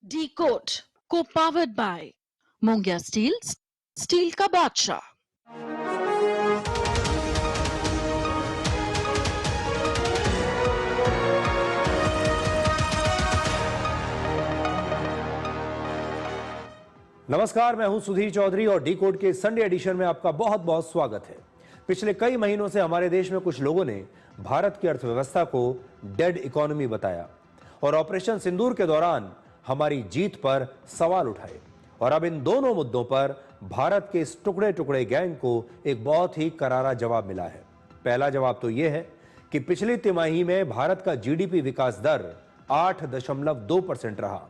D code को powered by Mongia steel, steel का बादशाह। नमस्कार, मैं हूं सुधीर चौधरी और डी कोड के संडे एडिशन में आपका बहुत बहुत स्वागत है। पिछले कई महीनों से हमारे देश में कुछ लोगों ने भारत की अर्थव्यवस्था को डेड इकोनॉमी बताया और ऑपरेशन सिंदूर के दौरान हमारी जीत पर सवाल उठाए। और अब इन दोनों मुद्दों पर भारत के इस टुकड़े टुकड़े गैंग को एक बहुत ही करारा जवाब मिला है। पहला जवाब तो यह है कि पिछली तिमाही में भारत का जीडीपी विकास दर 8.2% रहा।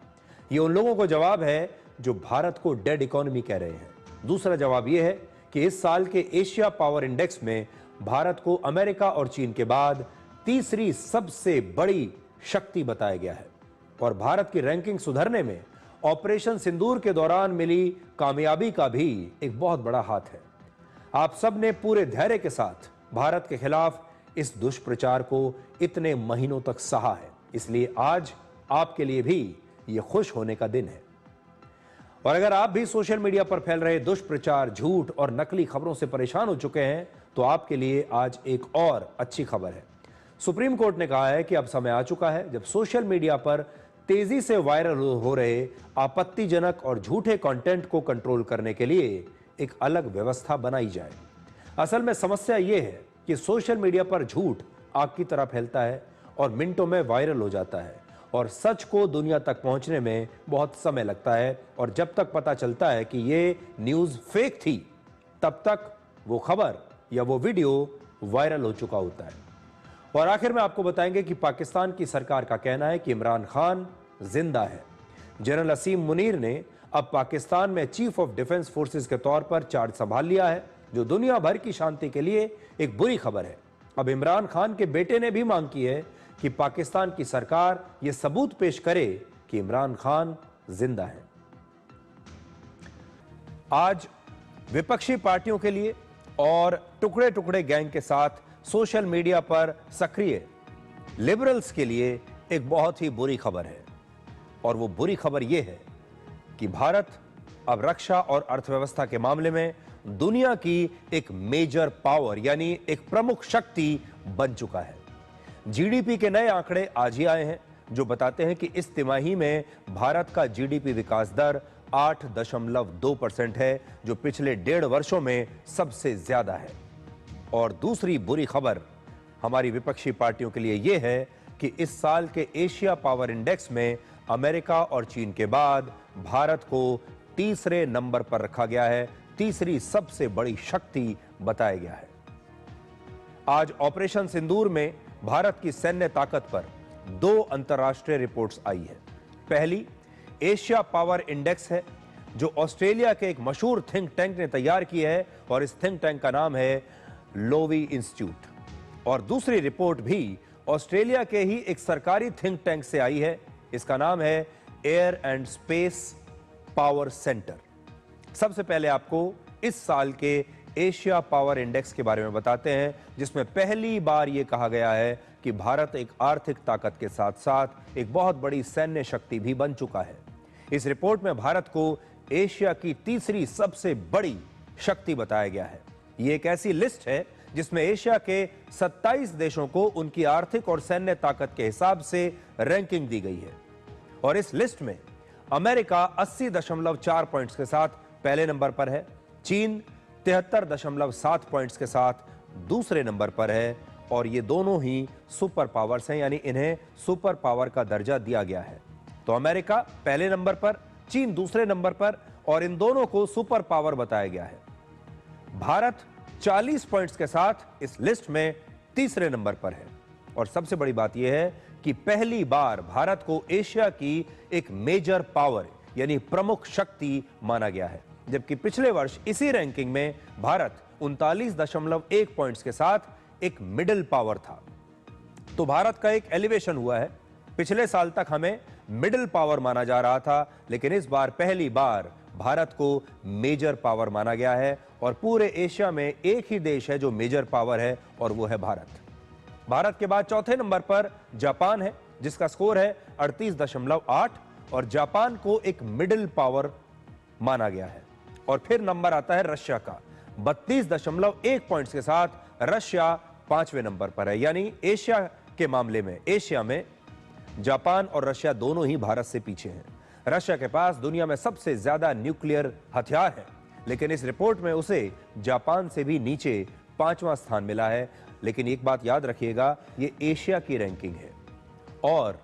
यह उन लोगों को जवाब है जो भारत को डेड इकोनॉमी कह रहे हैं। दूसरा जवाब यह है कि इस साल के एशिया पावर इंडेक्स में भारत को अमेरिका और चीन के बाद तीसरी सबसे बड़ी शक्ति बताया गया है। और भारत की रैंकिंग सुधरने में ऑपरेशन सिंदूर के दौरान मिली कामयाबी का भी एक बहुत बड़ा हाथ है। आप सब ने पूरे धैर्य के साथ भारत के खिलाफ इस दुष्प्रचार को इतने महीनों तक सहा है, इसलिए आज आपके लिए भी यह खुश होने का दिन है। और अगर आप भी सोशल मीडिया पर फैल रहे दुष्प्रचार, झूठ और नकली खबरों से परेशान हो चुके हैं, तो आपके लिए आज एक और अच्छी खबर है। सुप्रीम कोर्ट ने कहा है कि अब समय आ चुका है जब सोशल मीडिया पर तेजी से वायरल हो रहे आपत्तिजनक और झूठे कंटेंट को कंट्रोल करने के लिए एक अलग व्यवस्था बनाई जाए। असल में समस्या यह है कि सोशल मीडिया पर झूठ आग की तरह फैलता है और मिनटों में वायरल हो जाता है और सच को दुनिया तक पहुंचने में बहुत समय लगता है। और जब तक पता चलता है कि ये न्यूज़ फेक थी, तब तक वो खबर या वो वीडियो वायरल हो चुका होता है। और आखिर में आपको बताएंगे कि पाकिस्तान की सरकार का कहना है कि इमरान खान जिंदा है। जनरल असीम मुनीर ने अब पाकिस्तान में चीफ ऑफ डिफेंस फोर्सेस के तौर पर चार्ज संभाल लिया है, जो दुनिया भर की शांति के लिए एक बुरी खबर है। अब इमरान खान के बेटे ने भी मांग की है कि पाकिस्तान की सरकार यह सबूत पेश करे कि इमरान खान जिंदा है। आज विपक्षी पार्टियों के लिए और टुकड़े टुकड़े गैंग के साथ सोशल मीडिया पर सक्रिय लिबरल्स के लिए एक बहुत ही बुरी खबर है। और वो बुरी खबर यह है कि भारत अब रक्षा और अर्थव्यवस्था के मामले में दुनिया की एक मेजर पावर यानी एक प्रमुख शक्ति बन चुका है। जीडीपी के नए आंकड़े आज ही आए हैं जो बताते हैं कि इस तिमाही में भारत का जीडीपी विकास दर 8.2% है, जो पिछले 1.5 वर्षों में सबसे ज्यादा है। और दूसरी बुरी खबर हमारी विपक्षी पार्टियों के लिए यह है कि इस साल के एशिया पावर इंडेक्स में अमेरिका और चीन के बाद भारत को तीसरे नंबर पर रखा गया है, तीसरी सबसे बड़ी शक्ति बताया गया है। आज ऑपरेशन सिंदूर में भारत की सैन्य ताकत पर 2 अंतर्राष्ट्रीय रिपोर्ट्स आई है। पहली एशिया पावर इंडेक्स है, जो ऑस्ट्रेलिया के एक मशहूर थिंक टैंक ने तैयार की है और इस थिंक टैंक का नाम है लोवी इंस्टीट्यूट। और दूसरी रिपोर्ट भी ऑस्ट्रेलिया के ही एक सरकारी थिंक टैंक से आई है, इसका नाम है air and space power centre. सबसे पहले आपको इस साल के एशिया पावर इंडेक्स के बारे में बताते हैं, जिसमें पहली बार यह कहा गया है कि भारत एक आर्थिक ताकत के साथ साथ एक बहुत बड़ी सैन्य शक्ति भी बन चुका है। इस रिपोर्ट में भारत को एशिया की तीसरी सबसे बड़ी शक्ति बताया गया है। यह एक ऐसी लिस्ट है जिसमें एशिया के 27 देशों को उनकी आर्थिक और सैन्य ताकत के हिसाब से रैंकिंग दी गई है। और इस लिस्ट में अमेरिका 80.4 पॉइंट्स के साथ पहले नंबर पर है, चीन 73.7 पॉइंट्स के साथ दूसरे नंबर पर है। और ये दोनों ही सुपर पावर्स हैं, यानी इन्हें सुपर पावर का दर्जा दिया गया है। तो अमेरिका पहले नंबर पर, चीन दूसरे नंबर पर, और इन दोनों को सुपर पावर बताया गया है। भारत 40 पॉइंट्स के साथ इस लिस्ट में तीसरे नंबर पर है। और सबसे बड़ी बात यह है कि पहली बार भारत को एशिया की एक मेजर पावर यानी प्रमुख शक्ति माना गया है, जबकि पिछले वर्ष इसी रैंकिंग में भारत 39.1 पॉइंट्स के साथ एक मिडिल पावर था। तो भारत का एक एलिवेशन हुआ है। पिछले साल तक हमें मिडिल पावर माना जा रहा था, लेकिन इस बार पहली बार भारत को मेजर पावर माना गया है। और पूरे एशिया में एक ही देश है जो मेजर पावर है, और वो है भारत। भारत के बाद चौथे नंबर पर जापान है, जिसका स्कोर है 38.8, और जापान को एक मिडिल पावर माना गया है। और फिर नंबर आता है रशिया का, 32.1 पॉइंट्स के साथ रशिया 5वें नंबर पर है। यानी एशिया के मामले में, एशिया में जापान और रशिया दोनों ही भारत से पीछे हैं। रशिया के पास दुनिया में सबसे ज्यादा न्यूक्लियर हथियार है, लेकिन इस रिपोर्ट में उसे जापान से भी नीचे 5वां स्थान मिला है। लेकिन एक बात याद रखिएगा, ये एशिया की रैंकिंग है और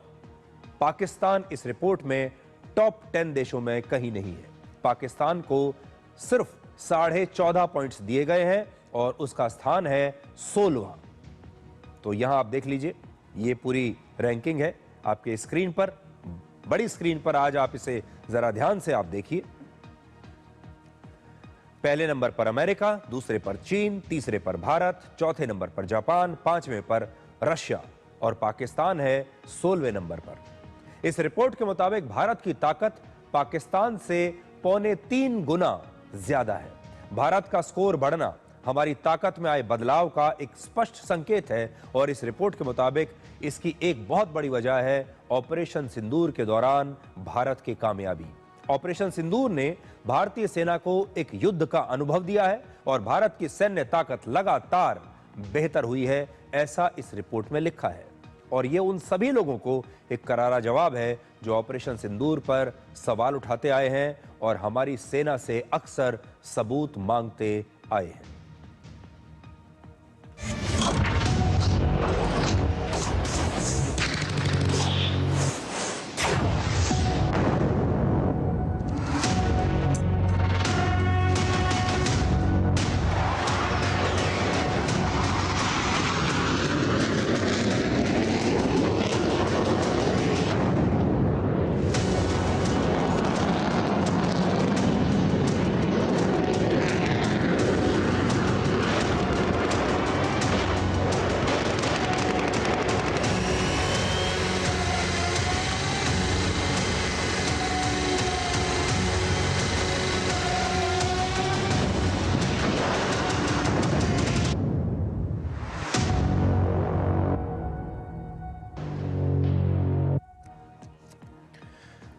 पाकिस्तान इस रिपोर्ट में टॉप 10 देशों में कहीं नहीं है। पाकिस्तान को सिर्फ 14.5 पॉइंट्स दिए गए हैं और उसका स्थान है 16वां। तो यहां आप देख लीजिए, ये पूरी रैंकिंग है आपके स्क्रीन पर, बड़ी स्क्रीन पर। आज आप इसे जरा ध्यान से आप देखिए। पहले नंबर पर अमेरिका, दूसरे पर चीन, तीसरे पर भारत, चौथे नंबर पर जापान, 5वें पर रशिया और पाकिस्तान है 16वें नंबर पर। इस रिपोर्ट के मुताबिक भारत की ताकत पाकिस्तान से 2.25 गुना ज्यादा है। भारत का स्कोर बढ़ना हमारी ताकत में आए बदलाव का एक स्पष्ट संकेत है और इस रिपोर्ट के मुताबिक इसकी एक बहुत बड़ी वजह है ऑपरेशन सिंदूर के दौरान भारत की कामयाबी। ऑपरेशन सिंदूर ने भारतीय सेना को एक युद्ध का अनुभव दिया है और भारत की सैन्य ताकत लगातार बेहतर हुई है, ऐसा इस रिपोर्ट में लिखा है। और ये उन सभी लोगों को एक करारा जवाब है जो ऑपरेशन सिंदूर पर सवाल उठाते आए हैं और हमारी सेना से अक्सर सबूत मांगते आए हैं।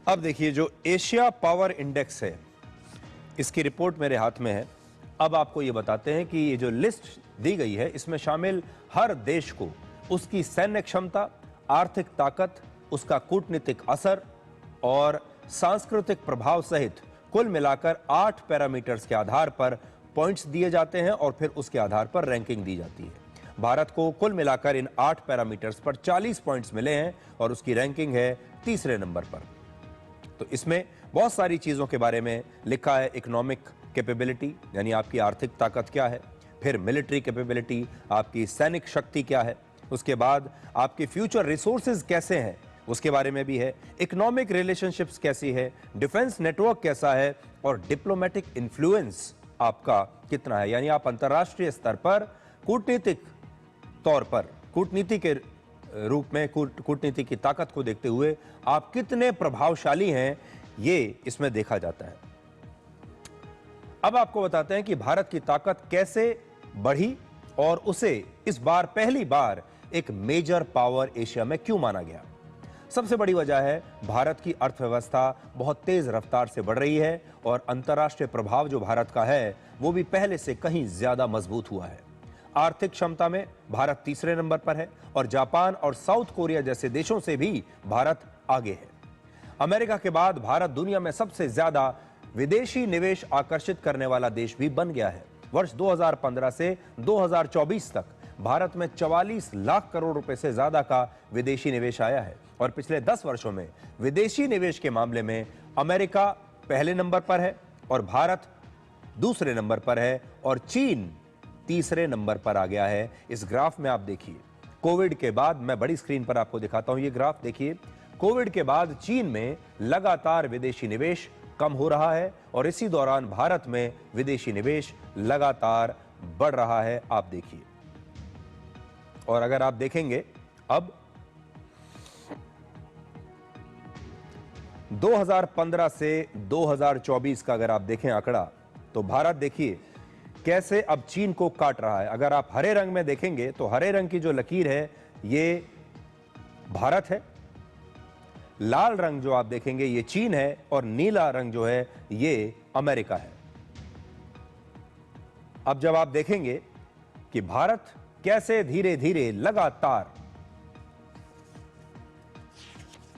अब देखिए, जो एशिया पावर इंडेक्स है, इसकी रिपोर्ट मेरे हाथ में है। अब आपको ये बताते हैं कि ये जो लिस्ट दी गई है, इसमें शामिल हर देश को उसकी सैन्य क्षमता, आर्थिक ताकत, उसका कूटनीतिक असर और सांस्कृतिक प्रभाव सहित कुल मिलाकर 8 पैरामीटर्स के आधार पर पॉइंट्स दिए जाते हैं और फिर उसके आधार पर रैंकिंग दी जाती है। भारत को कुल मिलाकर इन 8 पैरामीटर्स पर 40 पॉइंट्स मिले हैं और उसकी रैंकिंग है 3रे नंबर पर। तो इसमें बहुत सारी चीजों के बारे में लिखा है। इकोनॉमिक कैपेबिलिटी, यानी आपकी आर्थिक ताकत क्या है, फिर मिलिट्री कैपेबिलिटी, आपकी सैनिक शक्ति क्या है, उसके बाद आपके फ्यूचर रिसोर्सेज कैसे हैं उसके बारे में भी है, इकोनॉमिक रिलेशनशिप्स कैसी है, डिफेंस नेटवर्क कैसा है और डिप्लोमेटिक इन्फ्लुएंस आपका कितना है, यानी आप अंतर्राष्ट्रीय स्तर पर कूटनीतिक तौर पर, कूटनीति के रूप में, कूटनीति की ताकत को देखते हुए आप कितने प्रभावशाली हैं, ये इसमें देखा जाता है। अब आपको बताते हैं कि भारत की ताकत कैसे बढ़ी और उसे इस बार पहली बार एक मेजर पावर एशिया में क्यों माना गया। सबसे बड़ी वजह है भारत की अर्थव्यवस्था बहुत तेज रफ्तार से बढ़ रही है और अंतर्राष्ट्रीय प्रभाव जो भारत का है वो भी पहले से कहीं ज्यादा मजबूत हुआ है। आर्थिक क्षमता में भारत 3रे नंबर पर है और जापान और साउथ कोरिया जैसे देशों से भी भारत आगे है। अमेरिका के बाद भारत दुनिया में सबसे ज्यादा विदेशी निवेश आकर्षित करने वाला देश भी बन गया है। वर्ष 2015 से 2024 तक भारत में 44 लाख करोड़ रुपए से ज्यादा का विदेशी निवेश आया है और पिछले 10 वर्षों में विदेशी निवेश के मामले में अमेरिका पहले नंबर पर है और भारत दूसरे नंबर पर है और चीन 3रे नंबर पर आ गया है। इस ग्राफ में आप देखिए, कोविड के बाद, मैं बड़ी स्क्रीन पर आपको दिखाता हूं, ये ग्राफ देखिए, कोविड के बाद चीन में लगातार विदेशी निवेश कम हो रहा है और इसी दौरान भारत में विदेशी निवेश लगातार बढ़ रहा है, आप देखिए। और अगर आप देखेंगे अब 2015 से 2024 का अगर आप देखें आंकड़ा, तो भारत देखिए कैसे अब चीन को काट रहा है। अगर आप हरे रंग में देखेंगे तो हरे रंग की जो लकीर है ये भारत है, लाल रंग जो आप देखेंगे ये चीन है और नीला रंग जो है ये अमेरिका है। अब जब आप देखेंगे कि भारत कैसे धीरे धीरे लगातार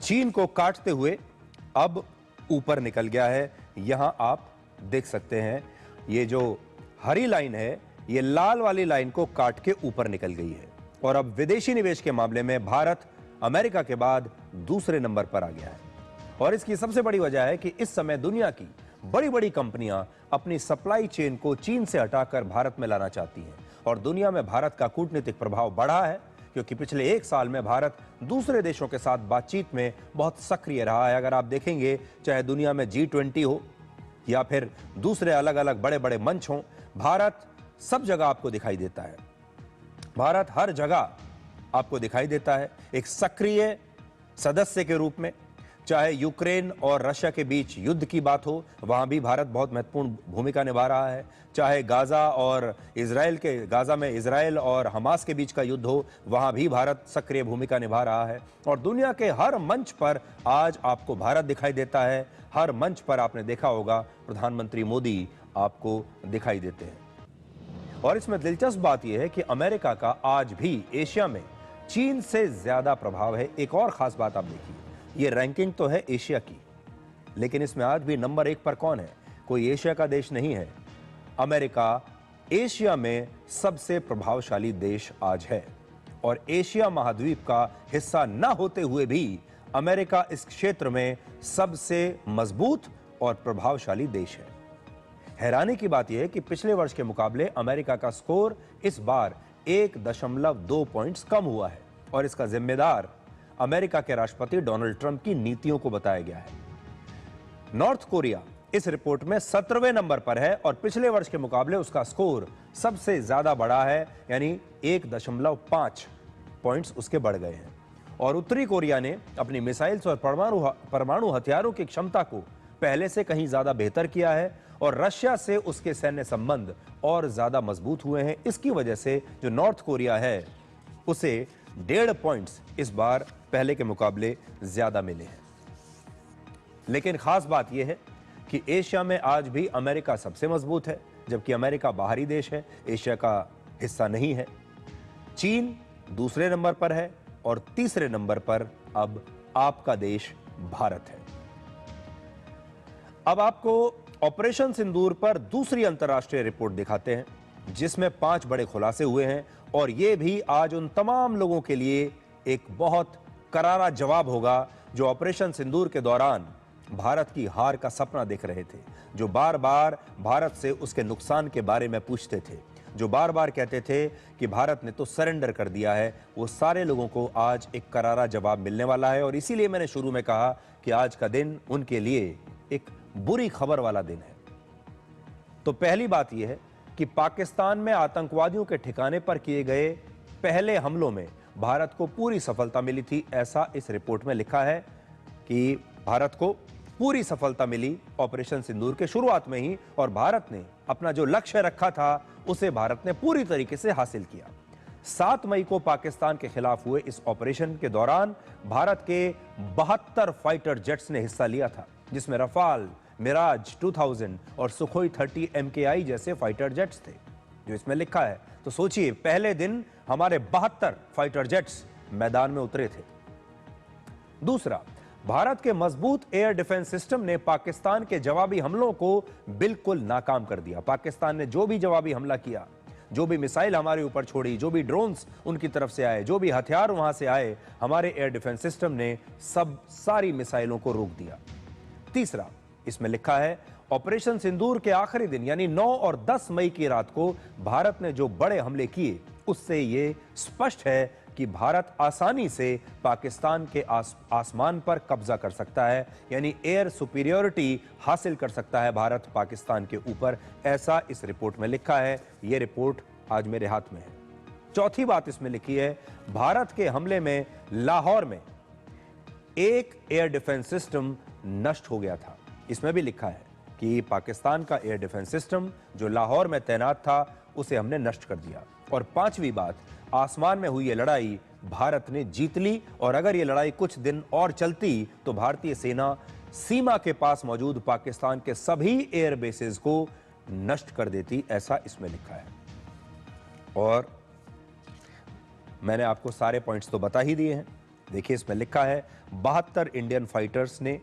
चीन को काटते हुए अब ऊपर निकल गया है, यहां आप देख सकते हैं ये जो हरी लाइन है ये लाल वाली लाइन को काट के ऊपर निकल गई है और अब विदेशी निवेश के मामले में भारत अमेरिका के बाद दूसरे नंबर पर आ गया है। और इसकी सबसे बड़ी वजह है कि इस समय दुनिया की बड़ी बड़ी कंपनियां अपनी सप्लाई चेन को चीन से हटाकर भारत में लाना चाहती हैं और दुनिया में भारत का कूटनीतिक प्रभाव बढ़ा है क्योंकि पिछले एक साल में भारत दूसरे देशों के साथ बातचीत में बहुत सक्रिय रहा है। अगर आप देखेंगे चाहे दुनिया में G20 हो या फिर दूसरे अलग अलग बड़े बड़े मंच हों, भारत सब जगह आपको दिखाई देता है। भारत हर जगह आपको दिखाई देता है एक सक्रिय सदस्य के रूप में। चाहे यूक्रेन और रशिया के बीच युद्ध की बात हो, वहां भी भारत बहुत महत्वपूर्ण भूमिका निभा रहा है। चाहे गाजा और इजराइल के गाजा में इजराइल और हमास के बीच का युद्ध हो, वहां भी भारत सक्रिय भूमिका निभा रहा है। और दुनिया के हर मंच पर आज आपको भारत दिखाई देता है। हर मंच पर आपने देखा होगा प्रधानमंत्री मोदी आपको दिखाई देते हैं। और इसमें दिलचस्प बात यह है कि अमेरिका का आज भी एशिया में चीन से ज्यादा प्रभाव है। एक और खास बात आप देखिए, ये रैंकिंग तो है एशिया की, लेकिन इसमें आज भी नंबर 1 पर कौन है? कोई एशिया का देश नहीं है। अमेरिका एशिया में सबसे प्रभावशाली देश आज है और एशिया महाद्वीप का हिस्सा न होते हुए भी अमेरिका इस क्षेत्र में सबसे मजबूत और प्रभावशाली देश है। हैरानी की बात यह है कि पिछले वर्ष के मुकाबले अमेरिका का स्कोर इस बार 1.2 पॉइंट्स कम हुआ है और इसका जिम्मेदार अमेरिका के राष्ट्रपति डोनाल्ड ट्रंप की नीतियों को बताया गया है। नॉर्थ कोरिया इस रिपोर्ट में 17वें नंबर पर है और पिछले वर्ष के मुकाबले उसका स्कोर सबसे ज्यादा बढ़ा है, यानी 1.5 पॉइंट्स उसके बढ़ गए हैं। और उत्तरी कोरिया ने अपनी मिसाइल्स और परमाणु हथियारों की क्षमता को पहले से कहीं ज्यादा बेहतर किया है और रशिया से उसके सैन्य संबंध और ज्यादा मजबूत हुए हैं। इसकी वजह से जो नॉर्थ कोरिया है उसे 1.5 पॉइंट्स इस बार पहले के मुकाबले ज्यादा मिले हैं। लेकिन खास बात यह है कि एशिया में आज भी अमेरिका सबसे मजबूत है, जबकि अमेरिका बाहरी देश है, एशिया का हिस्सा नहीं है। चीन दूसरे नंबर पर है और तीसरे नंबर पर अब आपका देश भारत है। अब आपको ऑपरेशन सिंदूर पर दूसरी अंतर्राष्ट्रीय रिपोर्ट दिखाते हैं जिसमें 5 बड़े खुलासे हुए हैं और यह भी आज उन तमाम लोगों के लिए एक बहुत करारा जवाब होगा जो ऑपरेशन सिंदूर के दौरान भारत की हार का सपना देख रहे थे, जो बार बार भारत से उसके नुकसान के बारे में पूछते थे, जो बार बार कहते थे कि भारत ने तो सरेंडर कर दिया है। वो सारे लोगों को आज एक करारा जवाब मिलने वाला है और इसीलिए मैंने शुरू में कहा कि आज का दिन उनके लिए एक बुरी खबर वाला दिन है। तो पहली बात यह है कि पाकिस्तान में आतंकवादियों के ठिकाने पर किए गए पहले हमलों में भारत को पूरी सफलता मिली थी। ऐसा इस रिपोर्ट में लिखा है कि भारत को पूरी सफलता मिली ऑपरेशन सिंदूर के शुरुआत में ही और भारत ने अपना जो लक्ष्य रखा था उसे भारत ने पूरी तरीके से हासिल किया। 7 मई को पाकिस्तान के खिलाफ हुए इस ऑपरेशन के दौरान भारत के 72 फाइटर जेट्स ने हिस्सा लिया था, जिसमें रफाल, मिराज 2000 और सुखोई 30 MKI जैसे फाइटर जेट्स थे, जो इसमें लिखा है। तो सोचिए, पहले दिन हमारे 72 फाइटर जेट्स मैदान में उतरे थे। दूसरा, भारत के मजबूत एयर डिफेंस सिस्टम ने पाकिस्तान के जवाबी हमलों को बिल्कुल नाकाम कर दिया। पाकिस्तान ने जो भी जवाबी हमला किया, जो भी मिसाइल हमारे ऊपर छोड़ी, जो भी ड्रोन्स उनकी तरफ से आए, जो भी हथियार वहां से आए, हमारे एयर डिफेंस सिस्टम ने सारी मिसाइलों को रोक दिया। तीसरा, इसमें लिखा है ऑपरेशन सिंदूर के आखिरी दिन यानी 9 और 10 मई की रात को भारत ने जो बड़े हमले किए उससे यह स्पष्ट है कि भारत आसानी से पाकिस्तान के आसमान पर कब्जा कर सकता है, यानी एयर सुपीरियरिटी हासिल कर सकता है भारत पाकिस्तान के ऊपर। ऐसा इस रिपोर्ट में लिखा है। यह रिपोर्ट आज मेरे हाथ में है। चौथी बात इसमें लिखी है, भारत के हमले में लाहौर में एक एयर डिफेंस सिस्टम नष्ट हो गया था। इसमें भी लिखा है कि पाकिस्तान का एयर डिफेंस सिस्टम जो लाहौर में तैनात था उसे हमने नष्ट कर दिया। और पांचवी बात, आसमान में हुई ये लड़ाई भारत ने जीत ली और अगर ये लड़ाई कुछ दिन और चलती तो भारतीय सेना सीमा के पास मौजूद पाकिस्तान के सभी एयर बेसेस को नष्ट कर देती, ऐसा इसमें लिखा है। और मैंने आपको सारे पॉइंट्स तो बता ही दिए हैं। देखिए इसमें लिखा है 72 इंडियन फाइटर्स ने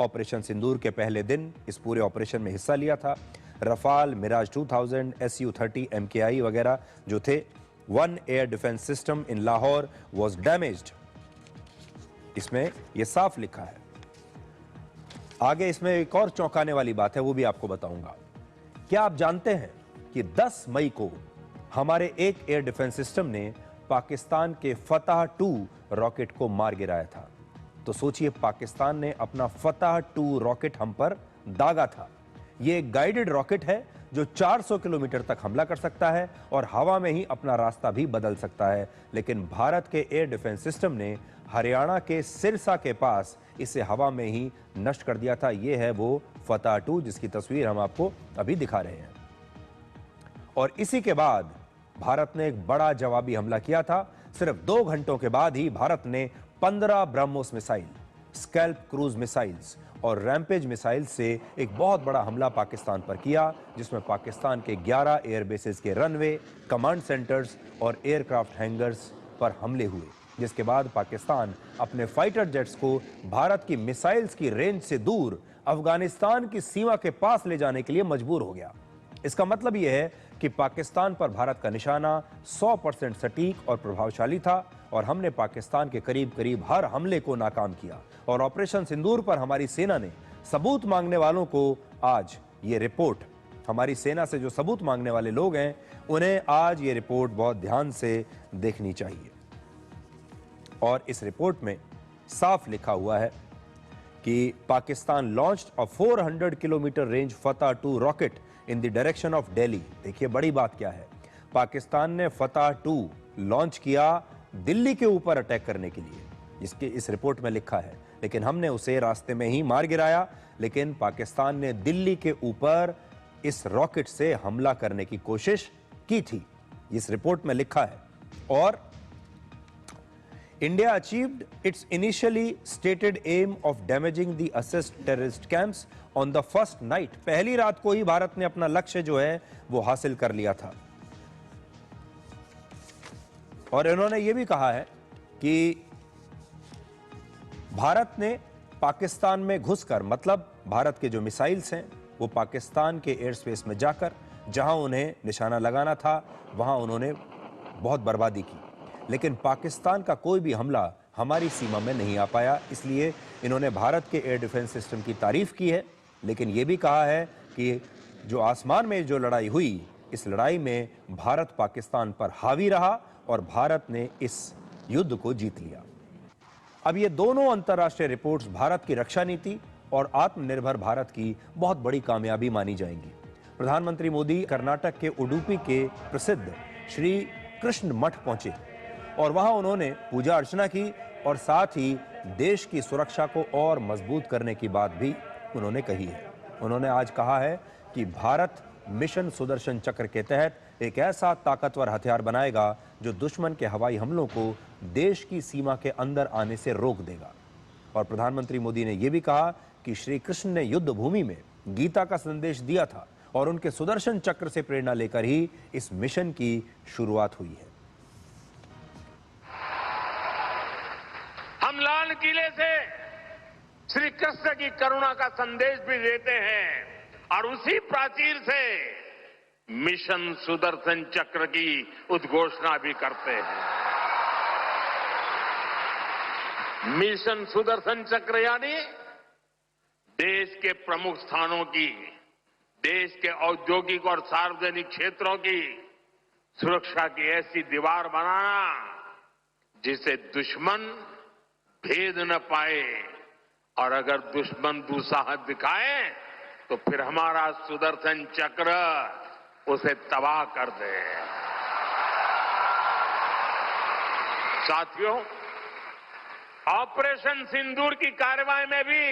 ऑपरेशन सिंदूर के पहले दिन इस पूरे ऑपरेशन में हिस्सा लिया था। रफाल, मिराज 2000, SU-30 MKI वगैरह जो थे। One air defence system in Lahore was damaged, इसमें यह साफ लिखा है। आगे इसमें एक और चौंकाने वाली बात है, वो भी आपको बताऊंगा। क्या आप जानते हैं कि 10 मई को हमारे एक एयर डिफेंस सिस्टम ने पाकिस्तान के फतह 2 रॉकेट को मार गिराया था। तो सोचिए, पाकिस्तान ने अपना फतह 2 रॉकेट हम पर दागा था। यह एक गाइडेड रॉकेट है जो 400 किलोमीटर तक हमला कर सकता है और हवा में ही अपना रास्ता भी बदल सकता है। लेकिन भारत के एयर डिफेंस सिस्टम ने हरियाणा के सिरसा के पास इसे हवा में ही नष्ट कर दिया था। यह है वो फतह 2 जिसकी तस्वीर हम आपको अभी दिखा रहे हैं। और इसी के बाद भारत ने एक बड़ा जवाबी हमला किया था। सिर्फ 2 घंटों के बाद ही भारत ने 15 BrahMos missile, scalp cruise missiles और रैम्पेज मिसाइल से एक बहुत बड़ा हमला पाकिस्तान पर किया, जिसमें पाकिस्तान के 11 एयर बेसेस के रनवे, कमांड सेंटर्स और एयरक्राफ्ट हैंगर्स पर हमले हुए, जिसके बाद पाकिस्तान अपने फाइटर जेट्स को भारत की मिसाइल्स की रेंज से दूर अफगानिस्तान की सीमा के पास ले जाने के लिए मजबूर हो गया। इसका मतलब यह है कि पाकिस्तान पर भारत का निशाना 100% सटीक और प्रभावशाली था और हमने पाकिस्तान के करीब करीब हर हमले को नाकाम किया। और ऑपरेशन सिंदूर पर हमारी सेना ने सबूत मांगने वालों को आज ये रिपोर्ट, हमारी सेना से जो सबूत मांगने वाले लोग हैं, उन्हें आज ये रिपोर्ट बहुत ध्यान से देखनी चाहिए। और इस रिपोर्ट में साफ लिखा हुआ है कि Pakistan launched a 400 kilometre range फतह 2 rocket in the direction of Delhi. देखिए बड़ी बात क्या है, पाकिस्तान ने फतह 2 लॉन्च किया दिल्ली के ऊपर अटैक करने के लिए, इसके इस रिपोर्ट में लिखा है। लेकिन हमने उसे रास्ते में ही मार गिराया। लेकिन पाकिस्तान ने दिल्ली के ऊपर इस रॉकेट से हमला करने की कोशिश की थी, इस रिपोर्ट में लिखा है। और India achieved its initially stated aim of damaging the assessed terrorist camps on the first night। पहली रात को ही भारत ने अपना लक्ष्य जो है वो हासिल कर लिया था। और इन्होंने ये भी कहा है कि भारत ने पाकिस्तान में घुसकर, मतलब भारत के जो मिसाइल्स हैं वो पाकिस्तान के एयर स्पेस में जाकर जहां उन्हें निशाना लगाना था वहां उन्होंने बहुत बर्बादी की। लेकिन पाकिस्तान का कोई भी हमला हमारी सीमा में नहीं आ पाया। इसलिए इन्होंने भारत के एयर डिफेंस सिस्टम की तारीफ की है, लेकिन यह भी कहा है कि जो आसमान में जो लड़ाई हुई, इस लड़ाई में भारत पाकिस्तान पर हावी रहा और भारत ने इस युद्ध को जीत लिया। अब ये दोनों अंतर्राष्ट्रीय रिपोर्ट्स भारत की रक्षा नीति और आत्मनिर्भर भारत की बहुत बड़ी कामयाबी मानी जाएंगी। प्रधानमंत्री मोदी कर्नाटक के उडुपी के प्रसिद्ध श्री कृष्ण मठ पहुंचे और वहां उन्होंने पूजा अर्चना की और साथ ही देश की सुरक्षा को और मजबूत करने की बात भी उन्होंने कही है। उन्होंने आज कहा है कि भारत मिशन सुदर्शन चक्र के तहत एक ऐसा ताकतवर हथियार बनाएगा जो दुश्मन के हवाई हमलों को देश की सीमा के अंदर आने से रोक देगा। और प्रधानमंत्री मोदी ने यह भी कहा कि श्री कृष्ण ने युद्ध भूमि में गीता का संदेश दिया था और उनके सुदर्शन चक्र से प्रेरणा लेकर ही इस मिशन की शुरुआत हुई है। हम लाल किले से श्री कृष्ण की करुणा का संदेश भी देते हैं और उसी प्राचीर से मिशन सुदर्शन चक्र की उद्घोषणा भी करते हैं। मिशन सुदर्शन चक्र यानी देश के प्रमुख स्थानों की, देश के औद्योगिक और सार्वजनिक क्षेत्रों की सुरक्षा की ऐसी दीवार बनाना जिसे दुश्मन भेद न पाए, और अगर दुश्मन दुस्साहस दिखाए तो फिर हमारा सुदर्शन चक्र उसे तबाह कर दे। साथियों, ऑपरेशन सिंदूर की कार्रवाई में भी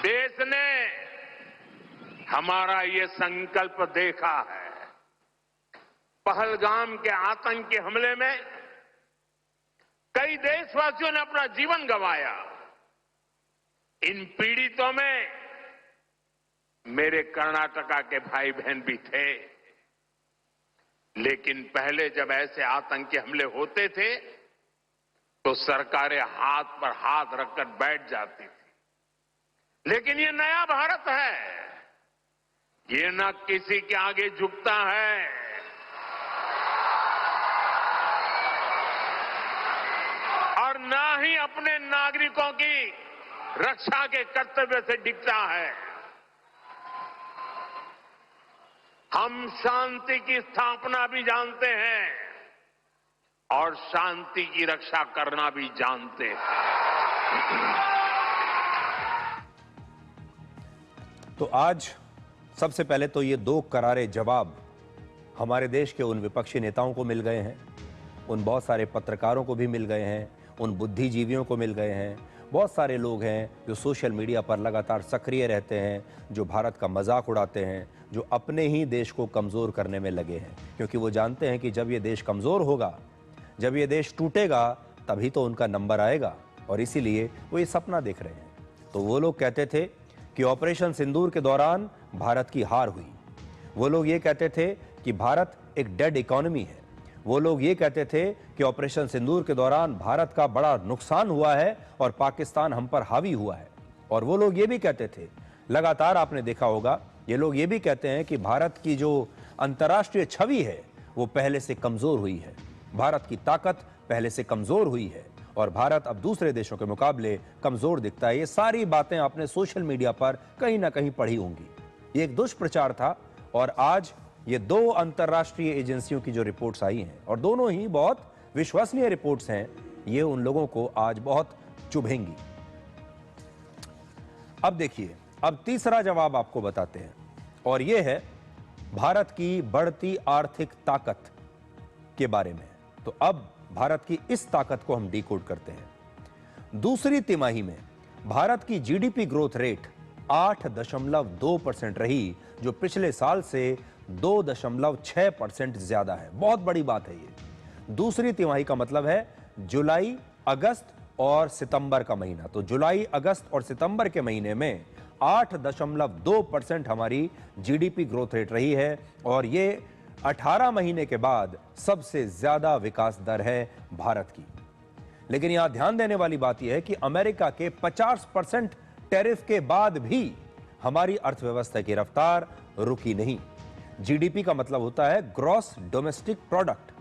देश ने हमारा ये संकल्प देखा है पहलगाम के आतंकी हमले में कई देशवासियों ने अपना जीवन गंवाया। इन पीड़ितों में मेरे कर्नाटका के भाई बहन भी थे। लेकिन पहले जब ऐसे आतंकी हमले होते थे तो सरकारें हाथ पर हाथ रखकर बैठ जाती थी। लेकिन ये नया भारत है, ये न किसी के आगे झुकता है, और न ही अपने नागरिकों की रक्षा के कर्तव्य से डिगता है। हम शांति की स्थापना भी जानते हैं और शांति की रक्षा करना भी जानते हैं। तो आज सबसे पहले तो ये दो करारे जवाब हमारे देश के उन विपक्षी नेताओं को मिल गए हैं, उन बहुत सारे पत्रकारों को भी मिल गए हैं, उन बुद्धिजीवियों को मिल गए हैं। बहुत सारे लोग हैं जो सोशल मीडिया पर लगातार सक्रिय रहते हैं, जो भारत का मजाक उड़ाते हैं, जो अपने ही देश को कमज़ोर करने में लगे हैं, क्योंकि वो जानते हैं कि जब ये देश कमज़ोर होगा, जब ये देश टूटेगा, तभी तो उनका नंबर आएगा। और इसीलिए वो ये सपना देख रहे हैं। तो वो लोग कहते थे कि ऑपरेशन सिंदूर के दौरान भारत की हार हुई। वो लोग ये कहते थे कि भारत एक डेड इकोनॉमी है। वो लोग ये कहते थे कि ऑपरेशन सिंदूर के दौरान भारत का बड़ा नुकसान हुआ है और पाकिस्तान हम पर हावी हुआ है। और वो लोग ये भी कहते थे, लगातार आपने देखा होगा, ये लोग ये भी कहते हैं कि भारत की जो अंतर्राष्ट्रीय छवि है वो पहले से कमजोर हुई है, भारत की ताकत पहले से कमजोर हुई है और भारत अब दूसरे देशों के मुकाबले कमजोर दिखता है। ये सारी बातें आपने सोशल मीडिया पर कहीं ना कहीं पढ़ी होंगी। ये एक दुष्प्रचार था और आज ये दो अंतर्राष्ट्रीय एजेंसियों की जो रिपोर्ट्स आई हैं और दोनों ही बहुत विश्वसनीय रिपोर्ट्स हैं, ये उन लोगों को आज बहुत चुभेंगी। अब देखिए, अब तीसरा जवाब आपको बताते हैं और यह है भारत की बढ़ती आर्थिक ताकत के बारे में। तो अब भारत की इस ताकत को हम डिकोड करते हैं। दूसरी तिमाही में भारत की जीडीपी ग्रोथ रेट 8.2% रही, जो पिछले साल से 2.6% ज्यादा है। बहुत बड़ी बात है ये। दूसरी तिमाही का मतलब है जुलाई, अगस्त और सितंबर का महीना। तो जुलाई, अगस्त और सितंबर के महीने में 8.2% हमारी जीडीपी ग्रोथ रेट रही है और ये 18 महीने के बाद सबसे ज्यादा विकास दर है भारत की। लेकिन यहां ध्यान देने वाली बात यह है कि अमेरिका के 50% टैरिफ के बाद भी हमारी अर्थव्यवस्था की रफ्तार रुकी नहीं। जीडीपी का मतलब होता है ग्रॉस डोमेस्टिक प्रोडक्ट,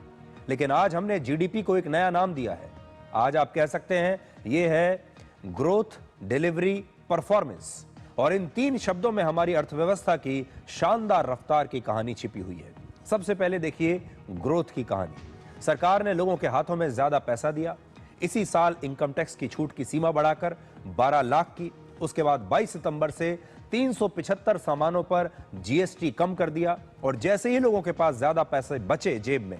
लेकिन आज हमने जीडीपी को एक नया नाम दिया है। आज आप कह सकते हैं यह है ग्रोथ, डिलीवरी, परफॉर्मेंस। और इन तीन शब्दों में हमारी अर्थव्यवस्था की शानदार रफ्तार की कहानी छिपी हुई है। सबसे पहले देखिए ग्रोथ की कहानी। सरकार ने लोगों के हाथों में ज्यादा पैसा दिया। इसी साल इनकम टैक्स की छूट की सीमा बढ़ाकर 12 लाख की। उसके बाद 22 सितंबर से 375 सामानों पर जीएसटी कम कर दिया और जैसे ही लोगों के पास ज्यादा पैसे बचे जेब में,